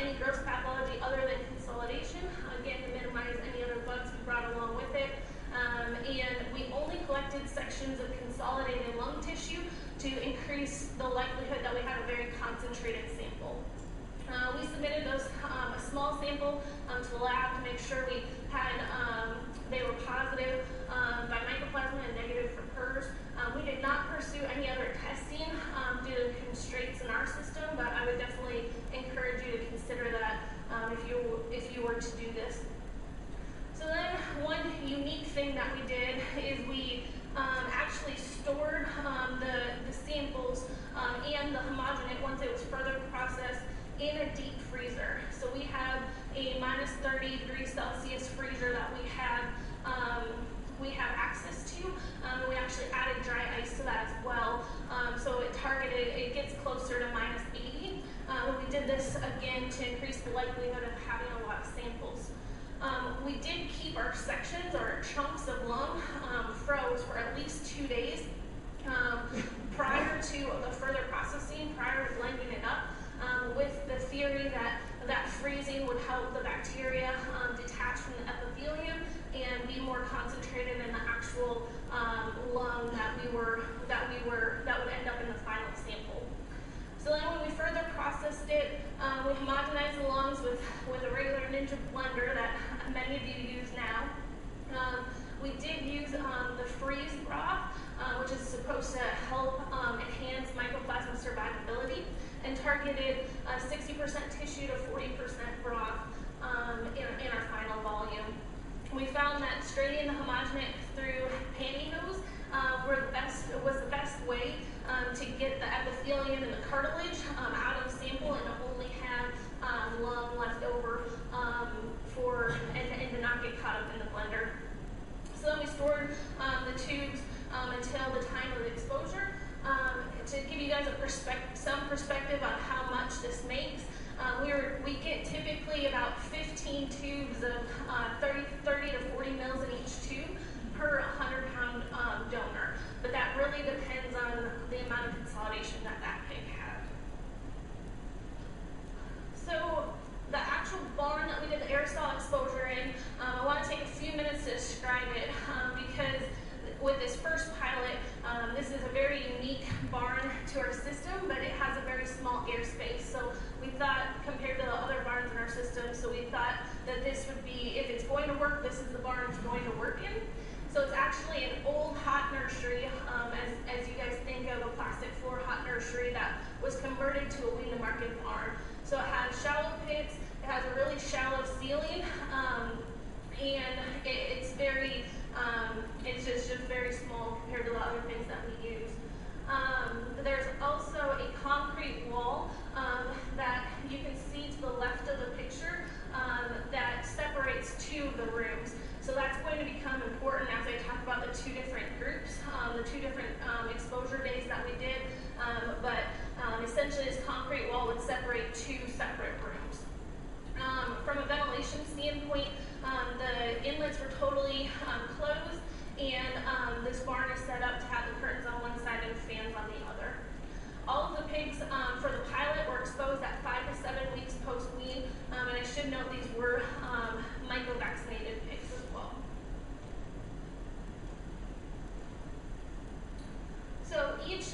any gross pathology other than consolidation, again to minimize any other bugs we brought along with it. And we only collected sections of consolidated lung tissue to increase the likelihood that we had a very concentrated sample. We submitted those a small sample to the lab to make sure we had they were positive by Mycoplasma and negative for PRRS. We did not pursue any other testing due to constraints in our system, but I would definitely encourage you to consider that if you were to do this. So then one unique thing that we did is we actually stored the samples and the homogenate once it was further processed in a deep freezer. So we have a minus 30 degrees Celsius freezer that we have access to. We actually added dry ice to that as well. So it gets closer to minus 80. We did this again to increase the likelihood of having a lot of samples. We did keep our sections or our chunks of lung froze for at least 2 days prior to the further processing, prior to blending it up, with the theory that freezing would help the bacteria detach from the epithelium and be more concentrated in the actual lung that would end up in the final sample. So then when we further processed it, we homogenized the lungs with a regular Ninja blender that many of you use now. We did use the freeze broth, which is supposed to help enhance Mycoplasma survivability, and targeted 60% tissue to 40% broth in our final volume. We found that straining the homogenate through pantyhose was the best way to get the epithelium and the cartilage out of the sample and to only have lung left over and to not get caught up in the blender. So then we stored the tubes until the time of the exposure. To give you guys some perspective on how much this makes, we get typically about 15 tubes of 30 to 40 mils in each tube per 100-pound donor. But that really depends on the amount of consolidation that pig had. So the actual barn that we did the aerosol exposure in, I want to take a few minutes to describe it because with this first pilot, this is a very unique barn to our system, but it has a very small airspace. So we thought, compared to the other barns in our system, so we thought that this would be, if it's going to work, this is the barn it's going to work in. So it's actually an old hot nursery, as you guys think of a plastic floor hot nursery that was converted to a wean-to-market barn. So it has shallow pits, it has a really shallow ceiling, and it's very, it's just very small compared to the other things that we use. There's also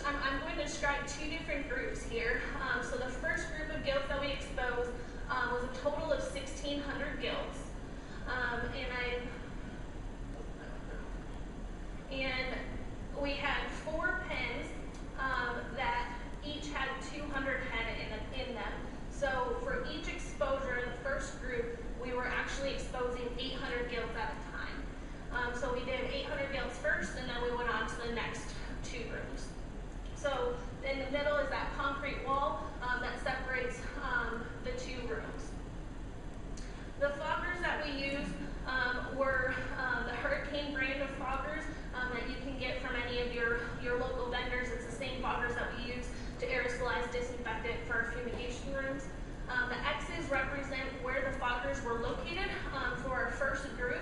I'm going to describe two different groups here. So the first group of gilts that we exposed was a total of 1,600 gilts. And we had 4 pens that each had 200 head in them. So for each exposure in the first group, we were actually exposing 800 gilts at a time. So we did 800 gilts first, and then we went on to the next 2 rooms. So in the middle is that concrete wall that separates the 2 rooms. The foggers that we used were the Hurricane brand of foggers that you can get from any of your local vendors. It's the same foggers that we use to aerosolize disinfectant for our fumigation rooms. The X's represent where the foggers were located for our first group.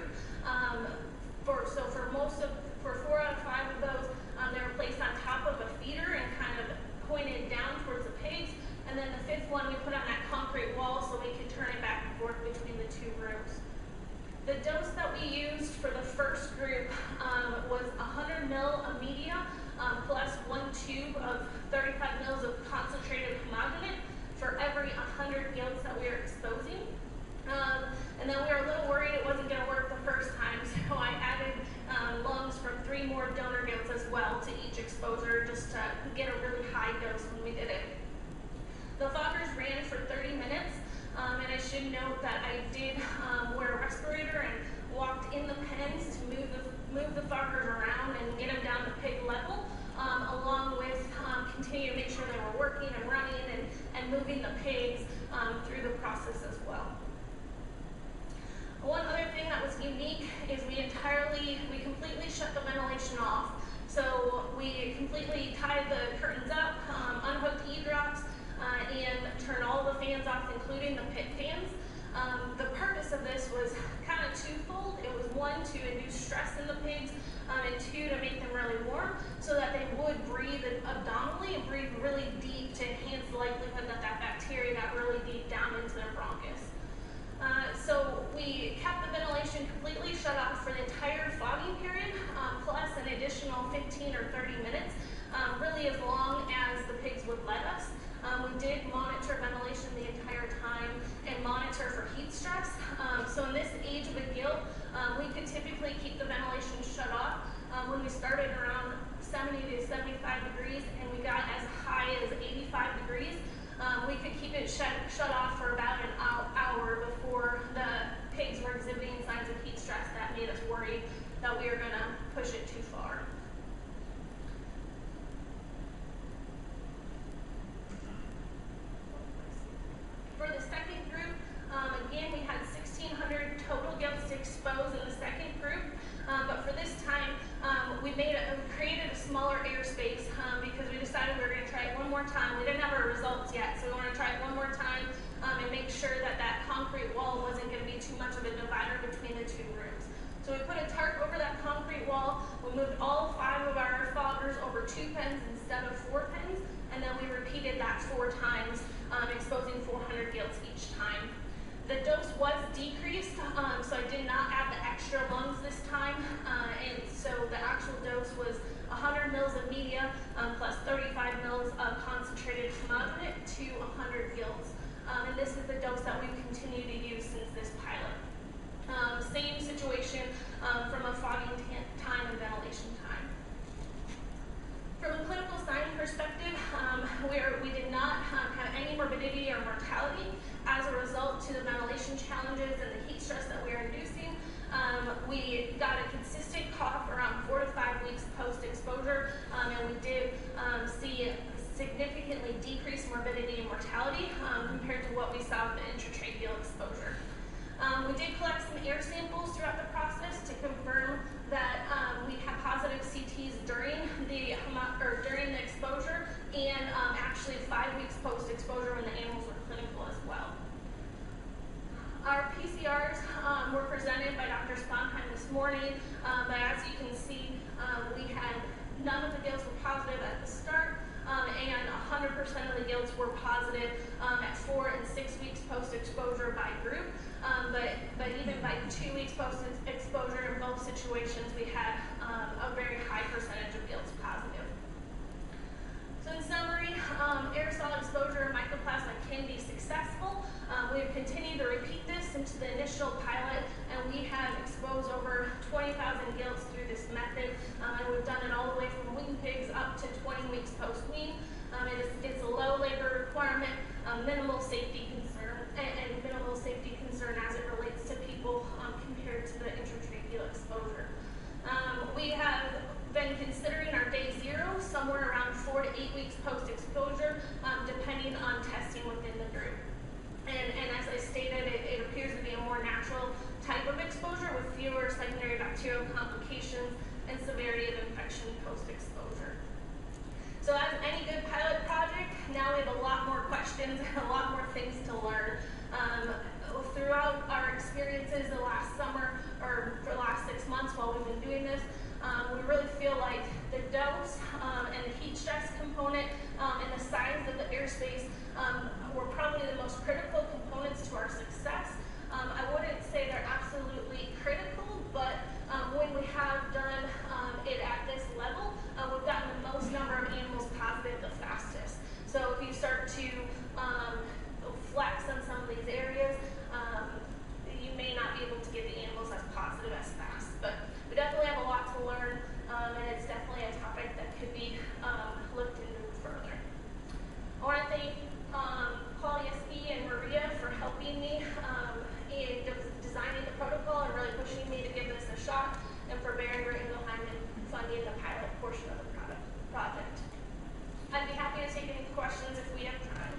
For 4 out of 5 of those, they were placed on top of a feeder and kind of pointed down towards the pigs. And then the 5th one we put on that concrete wall so we could turn it back and forth between the 2 rooms. The dose that we used for the first group was 100 ml of media plus 1 tube of 35 mils of concentrated homogenate for every 100 gilts that we were exposing. And then we were a little worried it wasn't going to work the first time, so I added lungs from 3 more donor gilts as well to each exposure just to get a really high dose when we did it. The foggers ran for 30 minutes, and I should note that I did wear a respirator and walked in the pens to move the foggers around and get them down to pig level, along with continue to make sure they were working and running and moving the pigs through the process as well. One other thing that was unique is we completely shut the ventilation off. So we completely tied the curtains up, unhooked E-drops, and turned all the fans off, including the pit fans. The purpose of this was kind of twofold. It was 1, to induce stress in the pigs, and 2, to make them really warm so that they would breathe abdominally and breathe really deep to enhance the likelihood that that bacteria got really deep down into their bronchus. So we kept the ventilation completely shut off for the entire fogging period, plus an additional 15 or 30 minutes, really as long as the pigs would let us. We did monitor ventilation the entire time and monitor for heat stress. So in this age of a gilt, we could typically keep the ventilation shut off when we started around 70 to 75 degrees and we got as high as 85 degrees. We could keep it shut off for about an hour before the pigs were exhibiting signs of heat stress that made us worry that we were going to push it too far. For the second group, again, we had 1,600 total gilts to expose in the second group, but for this time, we created a smaller airspace because we decided we were going to try it one more time. We didn't have our results yet, so we want to try it one more time and make sure that that concrete wall wasn't going to be too much of a divider between the 2 rooms. So we put a tarp over that concrete wall. We moved all 5 of our foggers over 2 pens instead of 4 pens, and then we repeated that 4 times, exposing 400 gilts each time. The dose was decreased, so I did not add the extra lungs this time, and so the actual dose was 100 mils of media plus 35 mils of concentrated homogenate to 100 gilts. And this is the dose that we've continued to use since this pilot. Same situation from a fogging time and ventilation time. From a clinical sign perspective, we did not have any morbidity or mortality as a result to the ventilation challenges and the heat stress that we are inducing. We got a consistent cough around 4 to 5 weeks post-exposure, and we did see significantly decreased morbidity and mortality compared to what we saw with the intratracheal exposure. We did collect some air samples throughout the process to confirm that we had positive CTs during the exposure and actually 5 weeks post-exposure when the animals were clinical as well. Our PCRs were presented by Dr. Sponheim this morning, but as you can see, we had none of the gilts were positive at the start, and 100% of the gilts were positive at 4 and 6 weeks post-exposure by group. But even by 2 weeks post-exposure in both situations, we had a very high percentage of gilts positive. can be successful. We've continued to repeat this into the initial pilot, and we have exposed over 20,000 gilts through this method, and we've done it all the way from wean pigs up to 20 weeks post-wean. It's a low labor requirement, minimal safety concern, and minimal safety concern as it relates to people compared to the intratracheal exposure. We have been considering our day 0 somewhere around 4 to 8 weeks post-exposure, depending on testing within the group. And as I stated, it appears to be a more natural type of exposure with fewer secondary bacterial complications and severity of infection post-exposure. So as any good pilot project, now we have a lot more questions and a lot more things to learn. Throughout our experiences the last summer, or for the last 6 months while we've been doing this, we really feel like the dose and the heat stress component and the size of the airspace were probably the most critical components to our success. I wouldn't say they're absolutely critical, but when we have done it at this level, we've gotten the most number of animals positive the fastest. So if you start to flex on some of these areas, you may not be able to get the animals as positive as fast. But we definitely have a lot to learn, and it's definitely a topic that could be looked into further. I want to thank Paul Yeski and Maria for helping me in designing the protocol and really pushing me to give this a shot, and for Baron Rittenheim and funding the pilot portion of the project. I'd be happy to take any questions if we have time.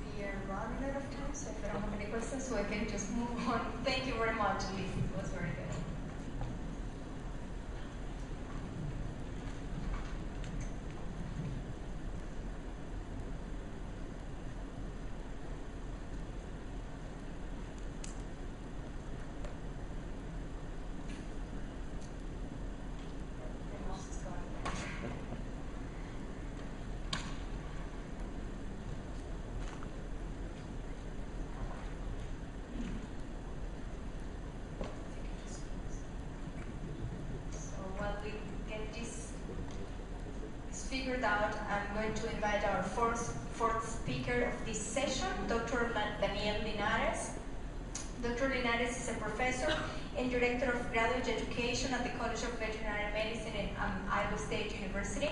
We are running out of time, so if I don't have any questions, so I can just move on. Thank you very much, Liz. It was very good. Figured out, I'm going to invite our fourth speaker of this session, Dr. Daniel Linares. Dr. Linares is a professor and director of graduate education at the College of Veterinary Medicine at Iowa State University.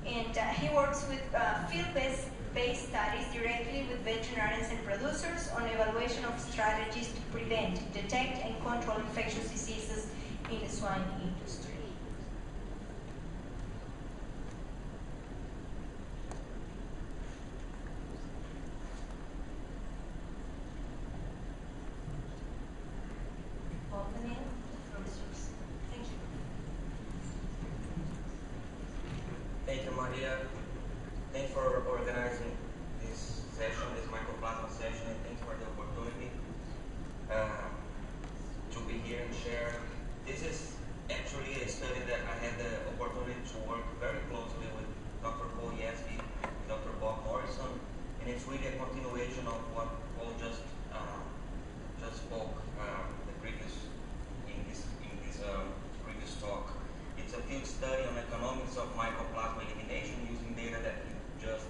And he works with field-based studies directly with veterinarians and producers on evaluation of strategies to prevent, detect, and control infectious diseases in the swine industry. Thank you, Maria. Thanks for organizing this session, this Mycoplasma session, and thanks for the opportunity to be here and share. This is actually a study that I had the opportunity to work very closely with Dr. Paul Yeski, Dr. Bob Morrison, and it's really a continuation of what Paul just spoke in this previous talk. It's a field study on economics of Mycoplasma elimination using data that he just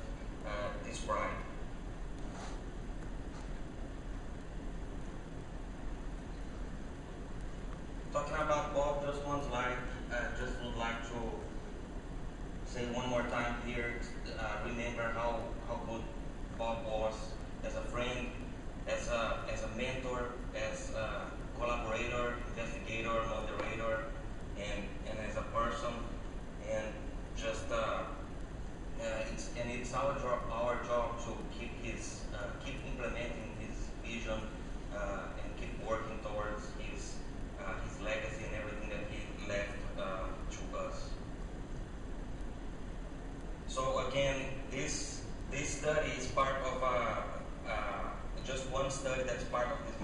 described. Talking about Bob, just one slide. Just would like to say one more time here. Remember how good Bob was as a friend, as a mentor, as a collaborator, investigator, moderator, and as a person, and just it's our job to keep implementing his vision and keep working towards his legacy and everything that he left to us. So again, this study is part of just one study that's part of this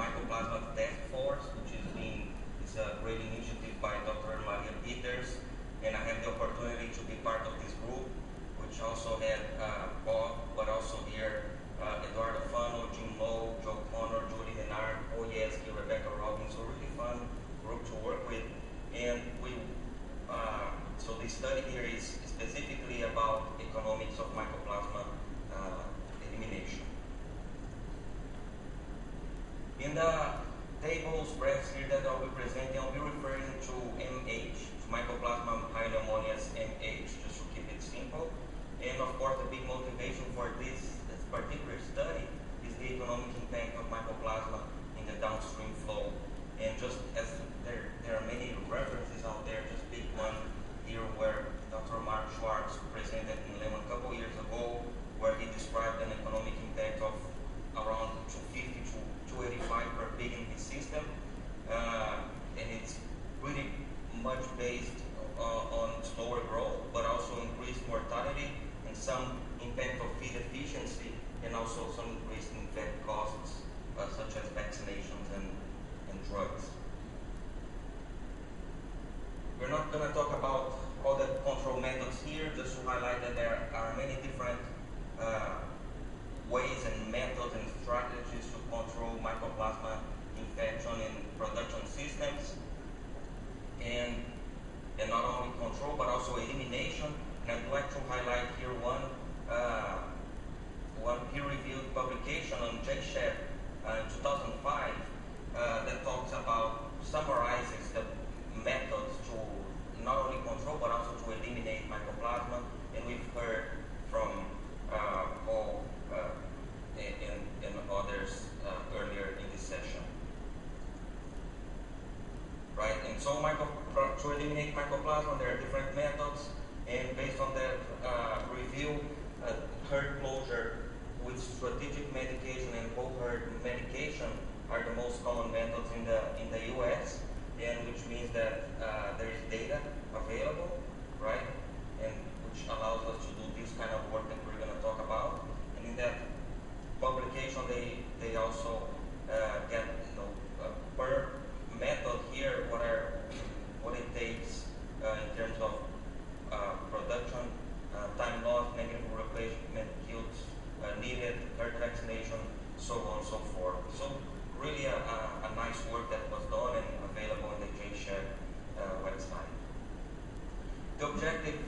table spreads here that I'll be presenting, I'll be referring to MH, to Mycoplasma hyopneumoniae MH, just to keep it simple. And of course, the big motivation for this particular study is the economic impact of Mycoplasma in the downstream flow. And just as there are many references out there, just pick one here where Dr. Mark Schwartz presented in Leman a couple years ago, where he described an economic impact of around 250 to 285 per pig in his system. And it's pretty much based on slower growth, but also increased mortality and some impact of feed efficiency, and also some increase in vet costs, such as vaccinations and drugs. We're not going to talk about all the control methods here, just to highlight that there are many different ways and methods and strategies to control Mycoplasma infection in production systems, and not only control but also elimination. And I'd like to highlight here one peer-reviewed publication on JSHEP in 2005 that talks about, summarizes the methods to not only control but also to eliminate Mycoplasma. And we've heard from Paul and others earlier in this session. Right, and so to eliminate Mycoplasma, there are different methods, and based on that review, herd closure with strategic medication and whole herd medication are the most common methods in the U.S., and which means that there is data available, right, and which allows us to do this kind of work that we're going to talk about. And in that publication, they also get per method here what it takes in terms of production, time lost, negative replacement yields needed, herd vaccination, so on and so forth. So really a nice work that was done and available on the JSHEP website. The objective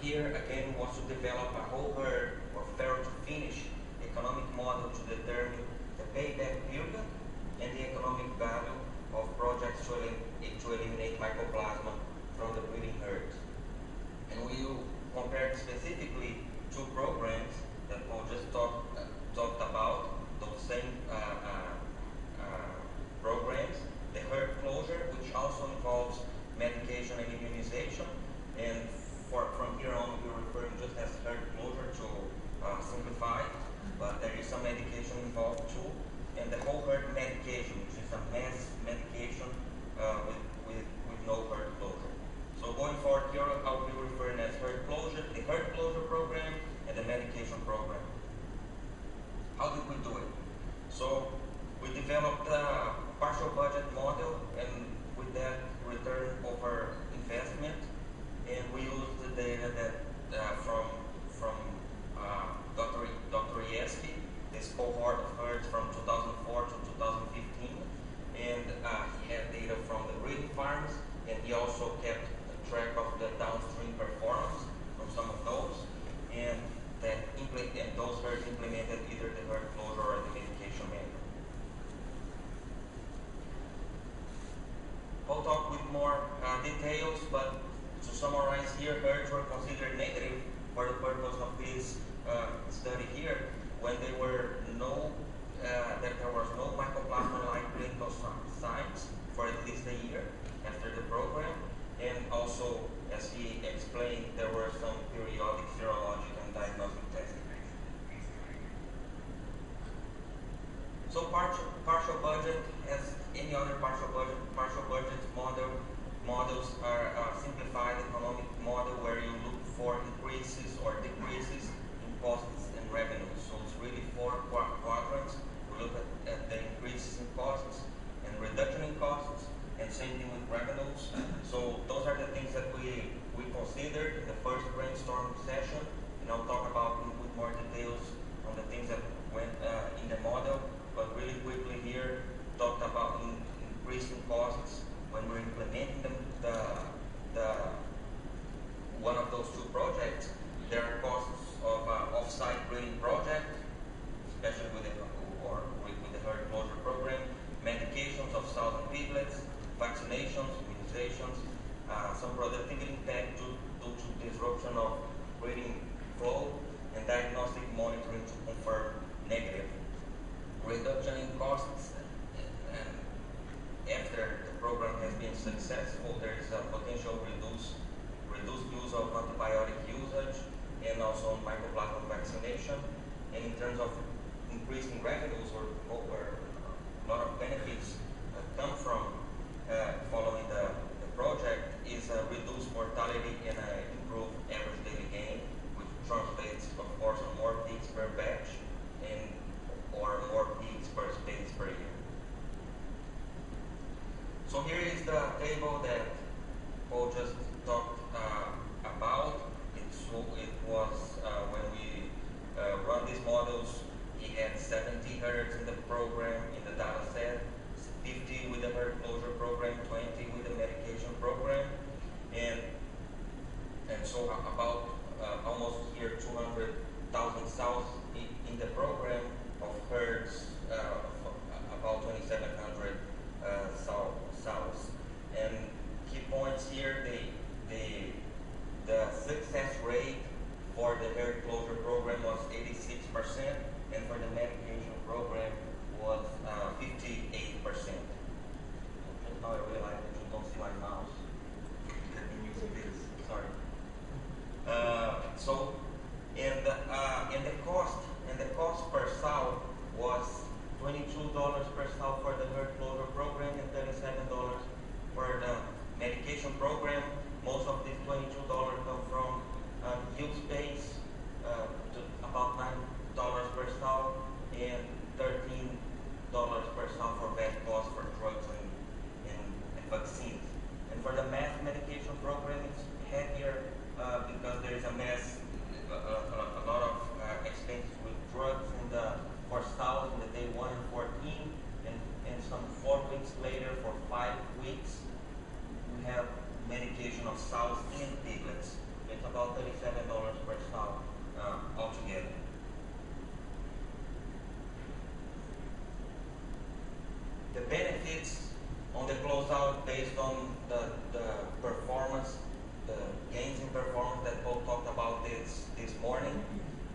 here again was to develop a whole herd or Farrow-to-finish economic model to determine the payback period and the economic value of projects to eliminate Mycoplasma from the breeding herds. And we compared specifically two programs that Paul just talked about, those same programs, the herd closure, which also involves medication and immunization. And from here on, we're referring just as herd closure to simplify, but there is some medication involved too. And the whole herd medication, which is a mass medication with no herd closure. So going forward here, I'll be referring as herd closure, the herd closure program, and the medication program. How did we do it? So we developed a partial budget model, and with that, return over investment, and we used the data that from Dr. Yeski, this cohort of herds from 2004 to 2015, and he had data from the breeding farms, and he also kept track of the downstream performance from some of those, and those herds implemented either the herd closure or the medication method. We'll talk with more details, but to summarize here, herds were considered negative for the purpose of this study here when there were that there was no Mycoplasma-like clinical signs for at least a year after the program, and also, as he explained, there were some periodic serologic and diagnostic testing. So partial budget, as any other partial budget models are a simplified economic model where you look for increases or decreases in costs and revenues. So it's really 4 quadrants. We look at the increases in costs and reduction in costs, and same thing with revenues. So those are the things that we considered in the first brainstorm session, and I'll talk about with more details on the things that went in the model. But really quickly here, talked about increasing costs when we're implementing one of those two projects. There are costs of off-site breeding project, especially some productivity impact due to disruption of breeding flow, and diagnostic monitoring to confirm negative. Reduction in costs, and after the program has been successful, there is a potential reduced use of antibiotic usage and also mycoplasma vaccination. And in terms of increasing revenues, or a lot of benefits come from following the project is reduced mortality and improved average daily gain, which translates, of course, on more pigs per batch or more pigs per space per year. So here is the table that Paul just talked about. It was when we run these models, he had 70 herds in the program, in the data set, 50 with the herd closure program, 20 with the medication program, and so about almost here 200,000 sows in the program of herds, about 2,700 sows. And key points here, the success rate for the herd closure program was 86%, and for the medication program was 58%. Just now I realized that you don't see my mouse. Let me use this. Sorry. So, and the cost per sow was $22 per sow for the herd closure program and $37 for the medication program. Most of these $22 come from yield space, to about $9 per sow, and $13 per sow for vet costs for drugs and vaccines. And for the mass medication program, it's heavier because there is a lot of expenses with drugs for sows in the day 1 and 14, and some 4 weeks later, for 5 weeks, we have medication of sows and piglets. It's about $37 per sow altogether. The benefits on the closeout based on the performance, the gains in performance that Paul talked about this morning.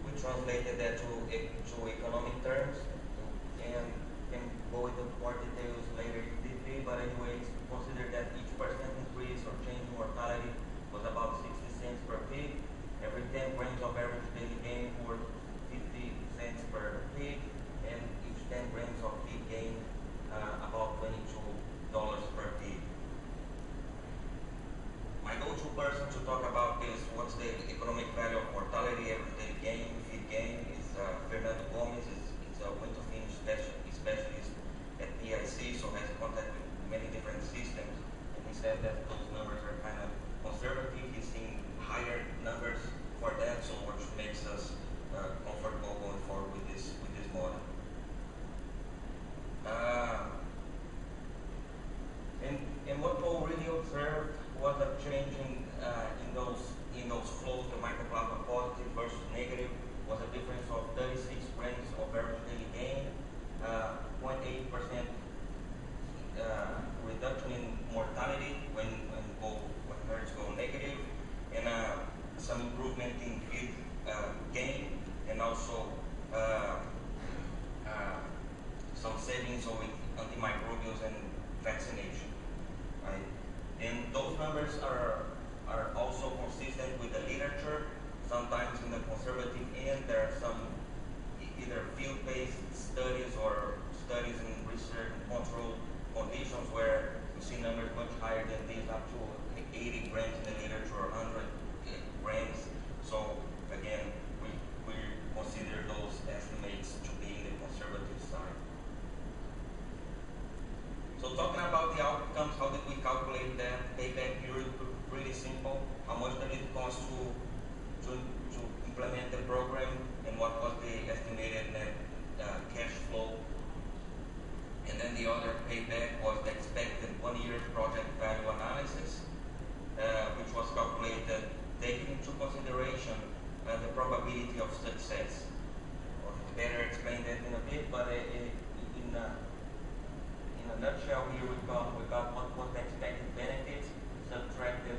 We translated that to economic terms, and can go into more details later if need be, but anyways, consider that each percent increase or change in mortality was about 60 cents per pig. Every 10 grams of average daily gain worth 50 cents per pig, and each 10 grams of pig gain about $22 per pig. My go-to person to talk about this, what's the economic value of mortality, average daily gain, feed gain, is Fernando Gomez. He's a win-to-finish specialist at PIC, so has contact with many different systems. And he said that those numbers are kind of conservative. He's seeing higher numbers for that, so which makes us comfortable going forward with this model. And what Paul really observed was a change in those flows. The mycoplasma positive versus negative was a difference of 36 grams of average daily gain, 0.8% reduction in mortality when herds go negative, and some improvement in feed gain, and also some savings with antimicrobials and vaccination. Right? And those numbers are also consistent with the literature. Sometimes in the conservative end, there are some either field-based studies or studies in research and controlled conditions where you see numbers much higher than these, up to 80 grams in the literature or 100 grams. So again, we consider those estimates to be in the conservative side. So talking about the outcomes, how did we calculate that? Payback period, pretty simple. How much did it cost to implement the program, and what was the estimated net cash flow? And then the other payback was the expected 1 year project value analysis, which was calculated taking into consideration the probability of success. I'll better explain that in a bit, but in a nutshell here, we got what was the expected benefits, subtracted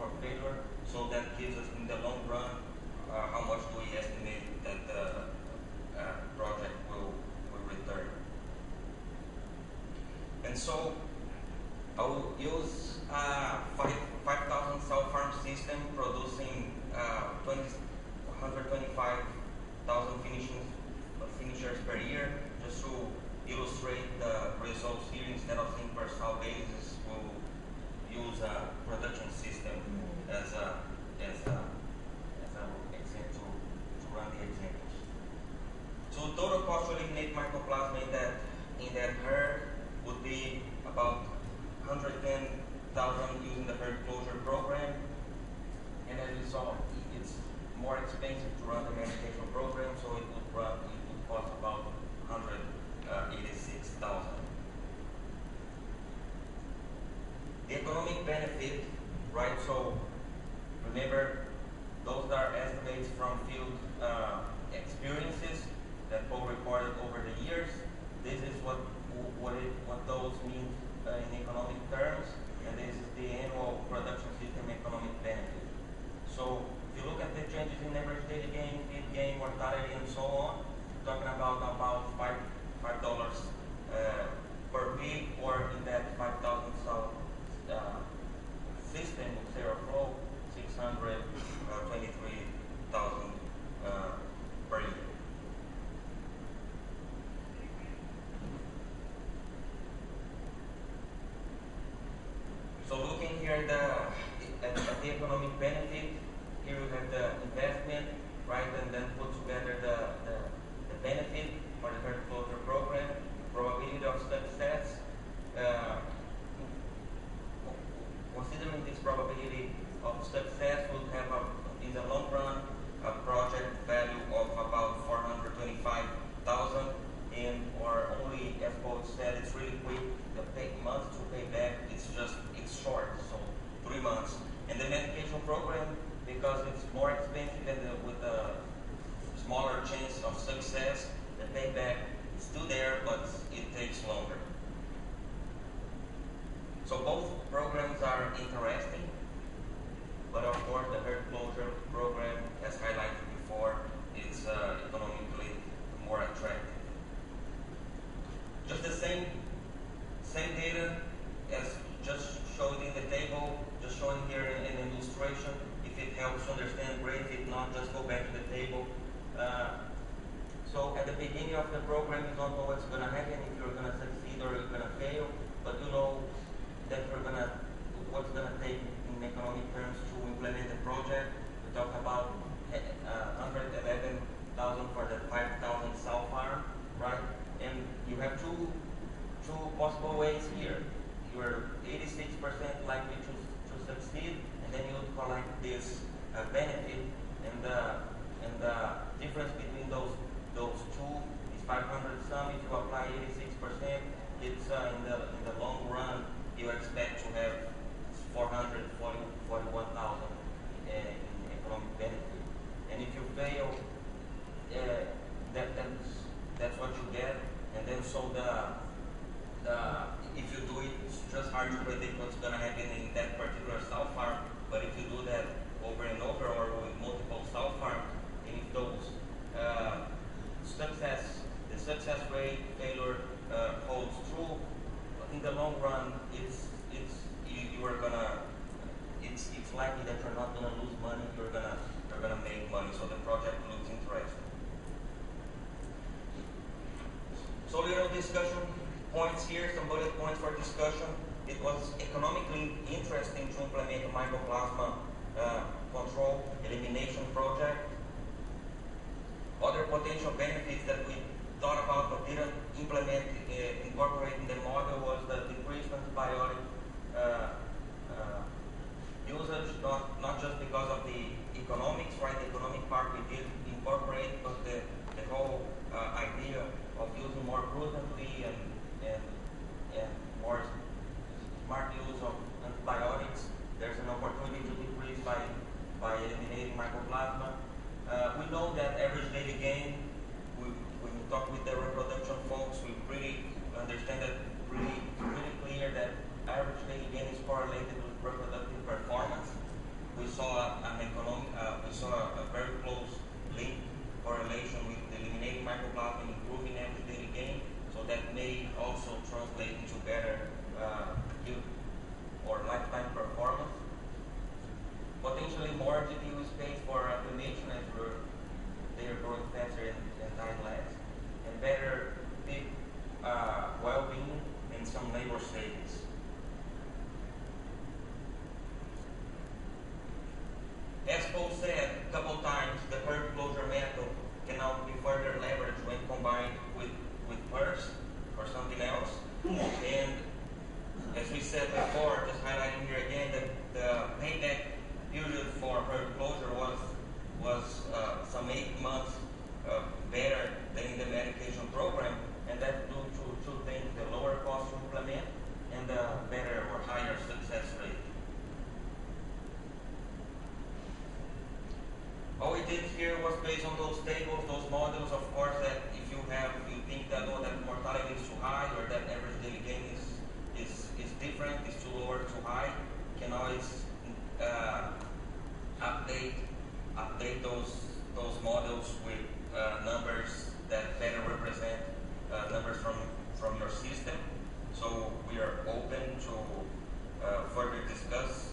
for failure. So that gives us in the long run how much do we estimate that the project will return. And so I will use 5,000 cell farm system producing 125,000 finishers per year, just to illustrate the results here. Instead of saying per cell basis, we'll use a production system as an example to run the examples. So total cost to eliminate mycoplasma in that herd would be about 110,000 using the herd closure program. And as you saw, it's more expensive to run the medication program, so it would cost about 186,000. The economic benefit, right? So remember, those are estimates from field experiences that Paul recorded over the years. This is what those mean in economic terms, and this is the annual production system economic benefit. So if you look at the changes in average daily gain, feed gain, mortality, and so on, we're talking about $5 per pig, or in that 5,000 cell system with zero flow, 623,000 per year. So looking here at the economic benefit, here we have the investment, right, and then put together the benefit for the herd closure program, probability of success. Considering this probability of success, we'll have in the long run a project value of about 425,000, and or only, as both said, it's really quick. The months to pay back, it's short, so 3 months. And the medication program, because it's more expensive and with a smaller chance of success, the payback is still there, but it takes longer. So both programs are interesting, but of course the herd closure program, as highlighted before, is economically more attractive. Just the same data as just showed in the table, just showing here in an illustration. If it helps to understand, great. If not, just go back to the table. So at the beginning of the program, you don't know what's going to happen, if you're going to succeed or you're going to fail, but you know that what's going to take in economic terms to implement the project. We talked about 111,000 for the 5,000 cell farm, right? And you have two possible ways here. You're 86% likely to succeed, and then you would collect this benefit, and the difference between those two is 500 some. If you apply 86%, it's in the long run you expect to have 441,000 in economic benefit. And if you fail, that's what you get. And then so if you do it, it's just hard to predict what's going to happen in that particular cell farm. But if you do that over and over, or with multiple cell farms, and if those the success rate, failure holds true, in the long run, it's likely that you're not gonna lose money. You're gonna make money. So the project looks interesting. So little discussion points here, some bullet points for discussion. It was economically interesting to implement a mycoplasma control elimination project. Other potential benefits that we thought about but didn't incorporate in the model was the decreased antibiotic usage, not just because of the economics, right? The economic part we did incorporate, but the whole idea of using more prudently and more smart use of antibiotics. There's an opportunity to decrease by eliminating mycoplasma. We know that average daily gain, when we talk with the reproduction folks, we really understand that really clear that average daily gain is correlated with reproductive performance. RGPU space for inflammation as they are growing faster and dying less, and better pig well-being and some labor savings. As Paul said a couple times, the herd closure method can now be further leveraged when combined with PRRS or something else. And as we said before, just highlighting here again, that the payback period for herd closure was some 8 months better than in the medication program, and that's due to two things: the lower cost to implement and the better or higher success rate. All we did here was based on those tables, those models. Of course, that if you think that that mortality is too high or that average daily gain is different, is too low or too high, you can always update those models with numbers that better represent numbers from your system. So we are open to further discuss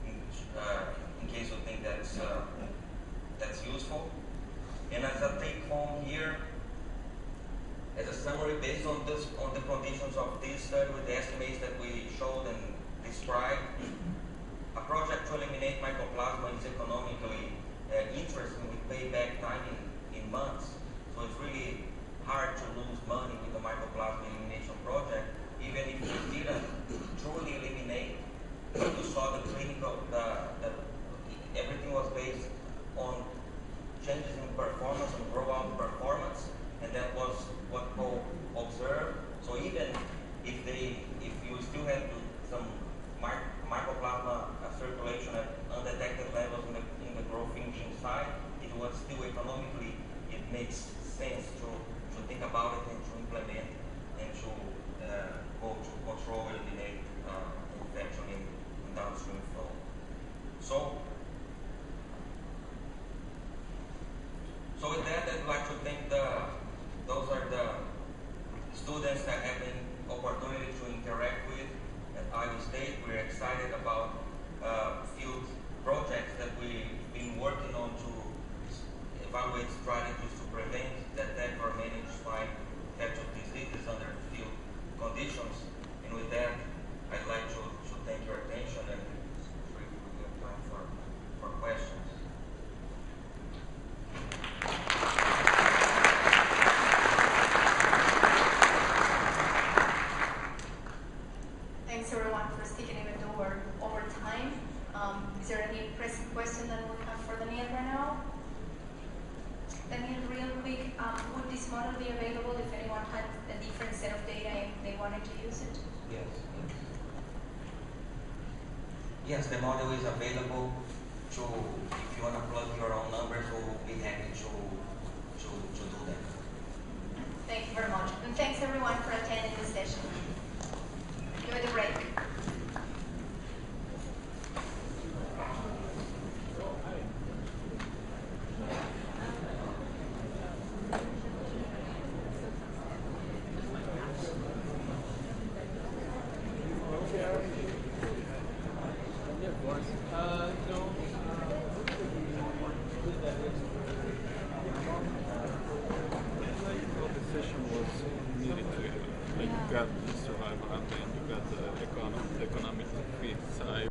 in case you think that's useful. And as a take home here, as a summary, based on the conditions of this study with the estimates that we showed and described, a project to eliminate Mycoplasma is economically interesting with payback time in months. So it's really hard to lose money with the Mycoplasma elimination project, even if you didn't truly eliminate. You saw the clinical, everything was based on changes in performance and grow-out performance, and that was what Paul observed. So even if you still had some Mycoplasma circulation at undetected levels in the growth finishing side, it was still economically, it makes sense to think about it and to implement and to go to control, eliminate infection in downstream flow. So with that, I'd like to thank those are the students that have been opportunity to interact with at Iowa State. We're excited about field projects that we've been working on to evaluate strategies to prevent, detect, or manage swine infectious diseases under field conditions. And with that, I'd like to thank your attention and we have time for questions. Thanks everyone for sticking even over time. Is there any pressing question that we have for Daniel right now? Daniel, real quick, would this model be available if anyone had a different set of data and they wanted to use it? Yes. Yes, the model is available to, if you want to plug your own numbers, we'll be happy to do that. Thank you very much. And thanks everyone for attending this session. Give it a break. You got the survival and then you got the economic fit side.